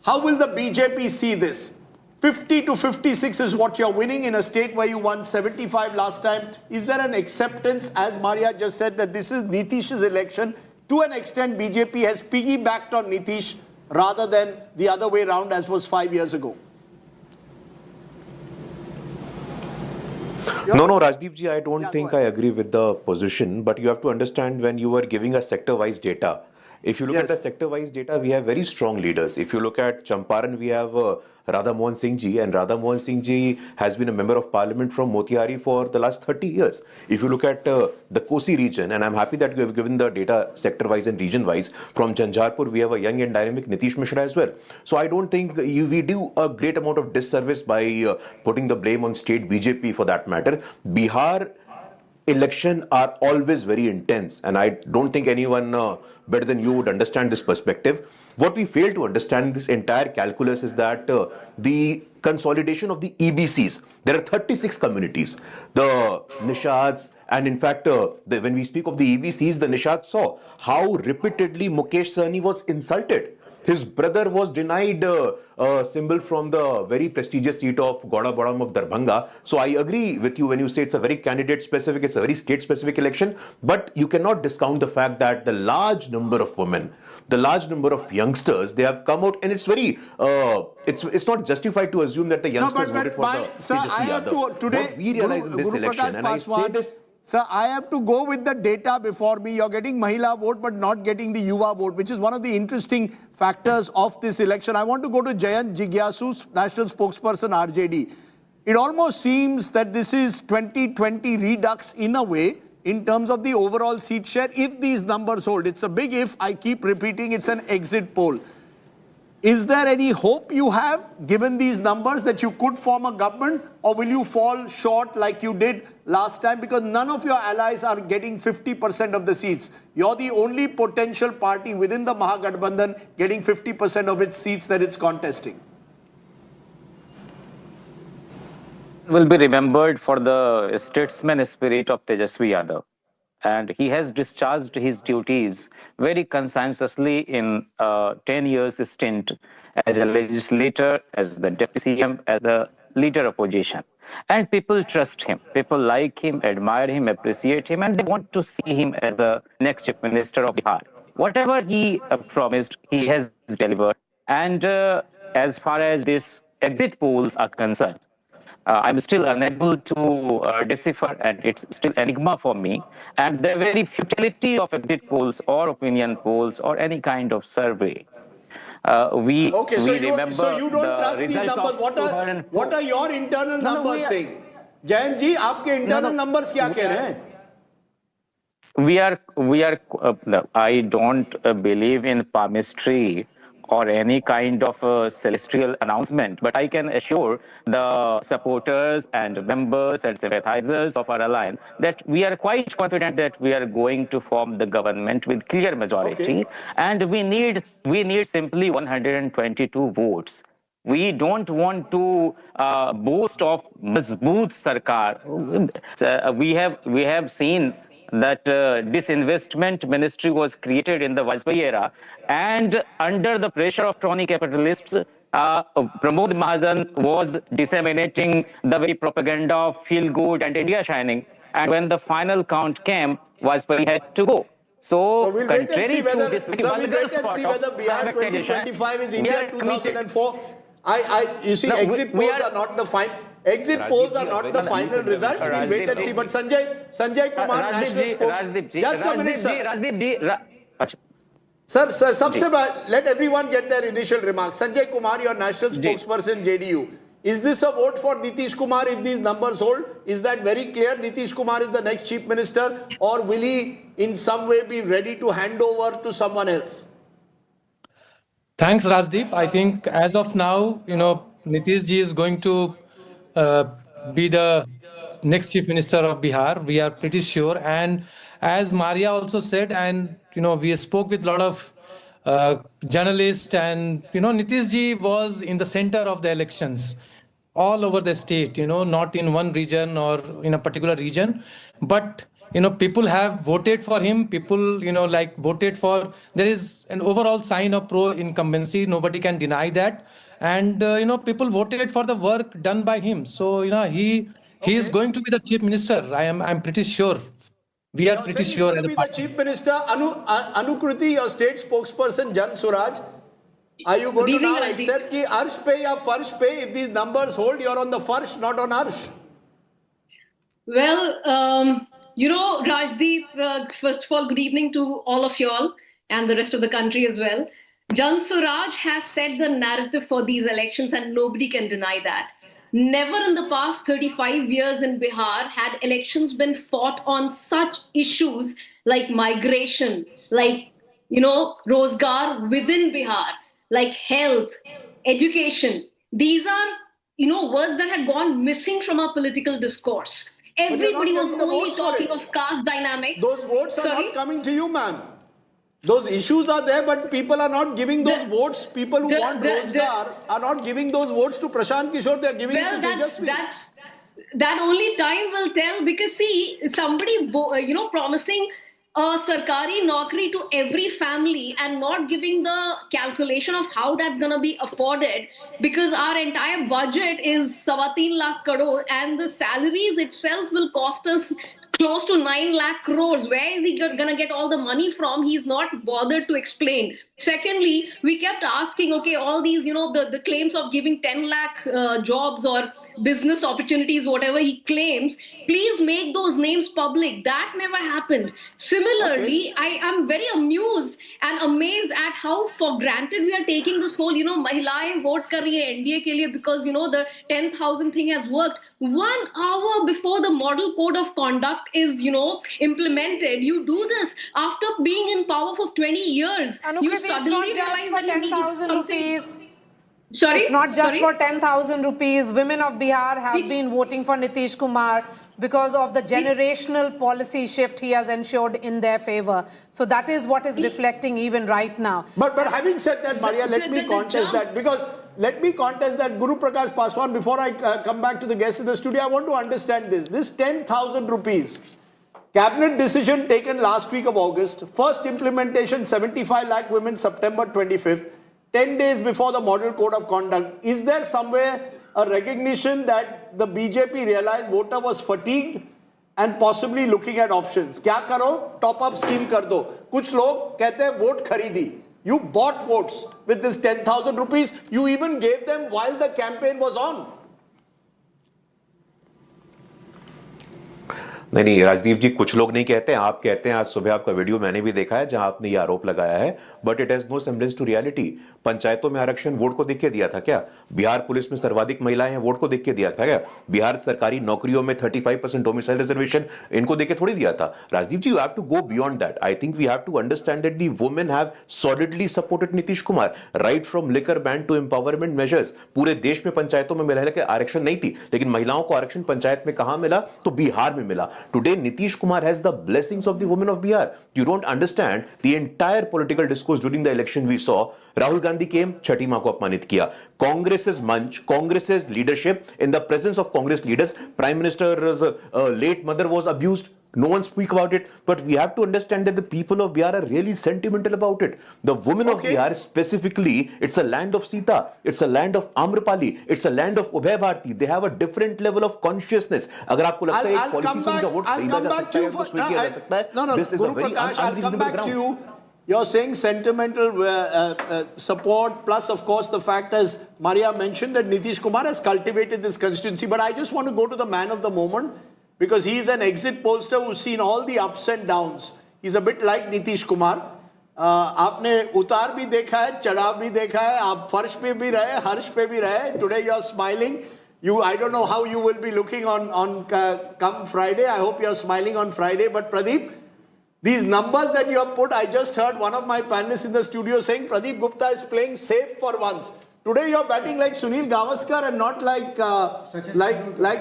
how will the BJP see this? 50 to 56 is what you're winning in a state where you won 75 last time. Is there an acceptance, as Maria just said, that this is Nitish's election? To an extent, BJP has piggybacked on Nitish rather than the other way around as was 5 years ago. No, Rajdeep ji, I don't think I agree with the position, but you have to understand when you are giving a sector-wise data. If you look at the sector-wise data, we have very strong leaders. If you look at Champaran, we have Radha Mohan Singh ji, and Radha Mohan Singh ji has been a member of parliament from Motihari for the last 30 years. If you look at the Kosi region, and I'm happy that you have given the data sector-wise and region-wise, from Jhanjharpur, we have a young and dynamic Nitish Mishra as well. So I don't think we do a great amount of disservice by putting the blame on state BJP for that matter. Bihar election are always very intense, and I don't think anyone better than you would understand this perspective. What we fail to understand in this entire calculus is that the consolidation of the EBCs, there are 36 communities. The Nishads, and in fact, when we speak of the EBCs, the Nishads saw how repeatedly Mukesh Sahni was insulted. His brother was denied a symbol from the very prestigious seat of Gauda Badam of Darbhanga. So I agree with you when you say it's a very candidate-specific, it's a very state-specific election. But you cannot discount the fact that the large number of women, the large number of youngsters, they have come out, and it's very, it's not justified to assume that the youngsters voted for the Tejashwi Yadav. Today, what we realize in this election, and I say this. Sir, I have to go with the data before me. You're getting Mahila vote but not getting the Yuva vote, which is one of the interesting factors of this election. I want to go to Jayant Jigyasu, National Spokesperson RJD. It almost seems that this is 2020 redux in a way in terms of the overall seat share if these numbers hold. It's a big if. I keep repeating it's an exit poll. Is there any hope you have, given these numbers, that you could form a government, or will you fall short like you did last time? Because none of your allies are getting 50% of the seats. You're the only potential party within the Mahagathbandhan getting 50% of its seats that it's contesting. Will be remembered for the statesman spirit of Tejashwi Yadav. And he has discharged his duties very conscientiously in 10 years stint as a legislator, as the deputy CM, as the leader opposition. And people trust him. People like him, admire him, appreciate him, and they want to see him as the next chief minister of Bihar. Whatever he promised, he has delivered. And as far as these exit polls are concerned, I'm still unable to decipher, and it's still enigma for me. And the very futility of exit polls or opinion polls or any kind of survey. So you don't trust these numbers. What are your internal numbers saying? Jayan ji, आपके internal numbers क्या कह रहे हैं? I don't believe in palmistry or any kind of celestial announcement, but I can assure the supporters and members and sympathizers of our alliance that we are quite confident that we are going to form the government with clear majority, and we need simply 122 votes. We don't want to boast of Mazboot Sarkar. We have seen that disinvestment ministry was created in the Vajpayee era, and under the pressure of crony capitalists, Pramod Mahajan was disseminating the very propaganda of feel good and India shining. And when the final count came, Vajpayee had to go. So we'll wait and see whether Bihar 2025 is India 2004. You see, exit polls are not the final. Exit polls are not the final results. We'll wait and see. But Sanjay Kumar, National Spokesman. Just a minute, sir. Sir, let everyone get their initial remarks. Sanjay Kumar, your National Spokesperson, JDU. Is this a vote for Nitish Kumar if these numbers hold? Is that very clear? Nitish Kumar is the next chief minister, or will he in some way be ready to hand over to someone else? Thanks, Rajdeep. I think as of now, Nitish ji is going to be the next chief minister of Bihar. We are pretty sure. And as Maria also said, and we spoke with a lot of journalists, and Nitish ji was in the center of the elections all over the state, not in one region or in a particular region, but people have voted for him. People, voted for, there is an overall sign of pro-incumbency. Nobody can deny that. And, people voted for the work done by him. So, he is going to be the chief minister. I'm pretty sure. We are pretty sure. He's going to be the chief minister. Anukruti, your state spokesperson, Jan Suraaj, are you going to now accept ki arsh pe ya farsh pe? If these numbers hold, you're on the farsh, not on arsh. Well, Rajdeep, first of all, good evening to all of y'all and the rest of the country as well. Jan Suraaj has set the narrative for these elections and nobody can deny that. Never in the past 35 years in Bihar had elections been fought on such issues like migration, like, Rozgar within Bihar, like health, education. These are, words that had gone missing from our political discourse. Everybody was only talking of caste dynamics. Those votes are not coming to you, ma'am. Those issues are there, but people are not giving those votes. People who want Rozgar are not giving those votes to Prashant, Kishor. They are giving it to Tejashwi. That only time will tell, because see, somebody, promising a sarkari naukri to every family and not giving the calculation of how that's going to be afforded, because our entire budget is 3.25 lakh crore and the salaries itself will cost us close to 9 lakh crores. Where is he going to get all the money from? He's not bothered to explain. Secondly, we kept asking, okay, all these, the claims of giving 10 lakh jobs or business opportunities, whatever he claims, please make those names public. That never happened. Similarly, I am very amused and amazed at how for granted we are taking this whole, Mahilaएं vote kar rahi hai NDA ke liye because, the 10,000 thing has worked. 1 hour before the model code of conduct is, implemented, you do this after being in power for 20 years. You suddenly realize that you need 10,000 rupees. Sorry? It's not just for 10,000 rupees. Women of Bihar have been voting for Nitish Kumar because of the generational policy shift he has ensured in their favor. So that is what is reflecting even right now. But having said that, Maria, let me contest that, because let me contest that. Guru Prakash Paswan, before I come back to the guests in the studio, I want to understand this. This 10,000 rupees, cabinet decision taken last week of August, first implementation 75 lakh women September 25th, 10 days before the model code of conduct. Is there somewhere a recognition that the BJP realized voter was fatigued and possibly looking at options? Kya karo? Top up scheme kar do. Kuch log kehte hain vote kharidi. You bought votes with this 10,000 rupees. You even gave them while the campaign was on. नहीं राजदीप जी, कुछ लोग नहीं कहते हैं, आप कहते हैं। आज सुबह आपका वीडियो मैंने भी देखा है जहां आपने ये आरोप लगाया है, but it has no semblance to reality. पंचायतों में आरक्षण वोट को देख के दिया था क्या? बिहार पुलिस में सर्वाधिक महिलाएं हैं, वोट को देख के दिया था क्या? बिहार सरकारी नौकरियों में 35% डोमिसाइल रिजर्वेशन, इनको देख के थोड़ी दिया था। Rajdeep ji, you have to go beyond that. I think we have to understand that the women have solidly supported Nitish Kumar, right from liquor ban to empowerment measures. पूरे देश में पंचायतों में महिला के आरक्षण नहीं थी, लेकिन महिलाओं को आरक्षण पंचायत में कहां मिला? तो बिहार में मिला। Today Nitish Kumar has the blessings of the women of Bihar. You don't understand the entire political discourse during the election we saw. Rahul Gandhi came, छठी मां को अपमानित किया. Congress's munch, Congress's leadership, in the presence of Congress leaders, Prime Minister's late mother was abused. No one speak about it, but we have to understand that the people of Bihar are really sentimental about it. The women of Bihar specifically, it's a land of Sita, it's a land of Amrapali, it's a land of Ubhay Bharti. They have a different level of consciousness. अगर आपको लगता है एक policy से उनका vote खरीदा जा सकता है, उसको स्वीकार किया जा सकता है, this is a very unreasonable ground. You're saying sentimental support, plus of course the fact, as Maria mentioned, that Nitish Kumar has cultivated this constituency. But I just want to go to the man of the moment, because he's an exit pollster who's seen all the ups and downs. He's a bit like Nitish Kumar. आपने उतार भी देखा है, चढ़ाव भी देखा है, आप फर्श पे भी रहे, हर्ष पे भी रहे. Today you are smiling. I don't know how you will be looking on come Friday. I hope you are smiling on Friday. But Pradeep, these numbers that you have put, I just heard one of my panelists in the studio saying Pradeep Gupta is playing safe for once. Today you are batting like Sunil Gavaskar and not like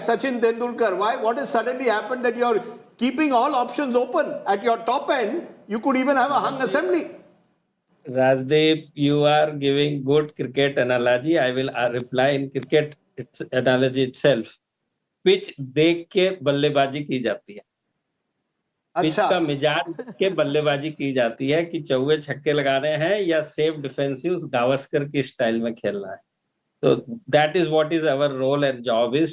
Sachin Tendulkar. Why? What has suddenly happened that you are keeping all options open? At your top end, you could even have a hung assembly. Rajdeep, you are giving good cricket analogy. I will reply in cricket analogy itself. Pitch देख के बल्लेबाजी की जाती है. Pitch का मिजाज के बल्लेबाजी की जाती है कि चौके छक्के लगाने हैं या सेफ डिफेंसिव गावस्कर की स्टाइल में खेलना है. So that is what is our role and job is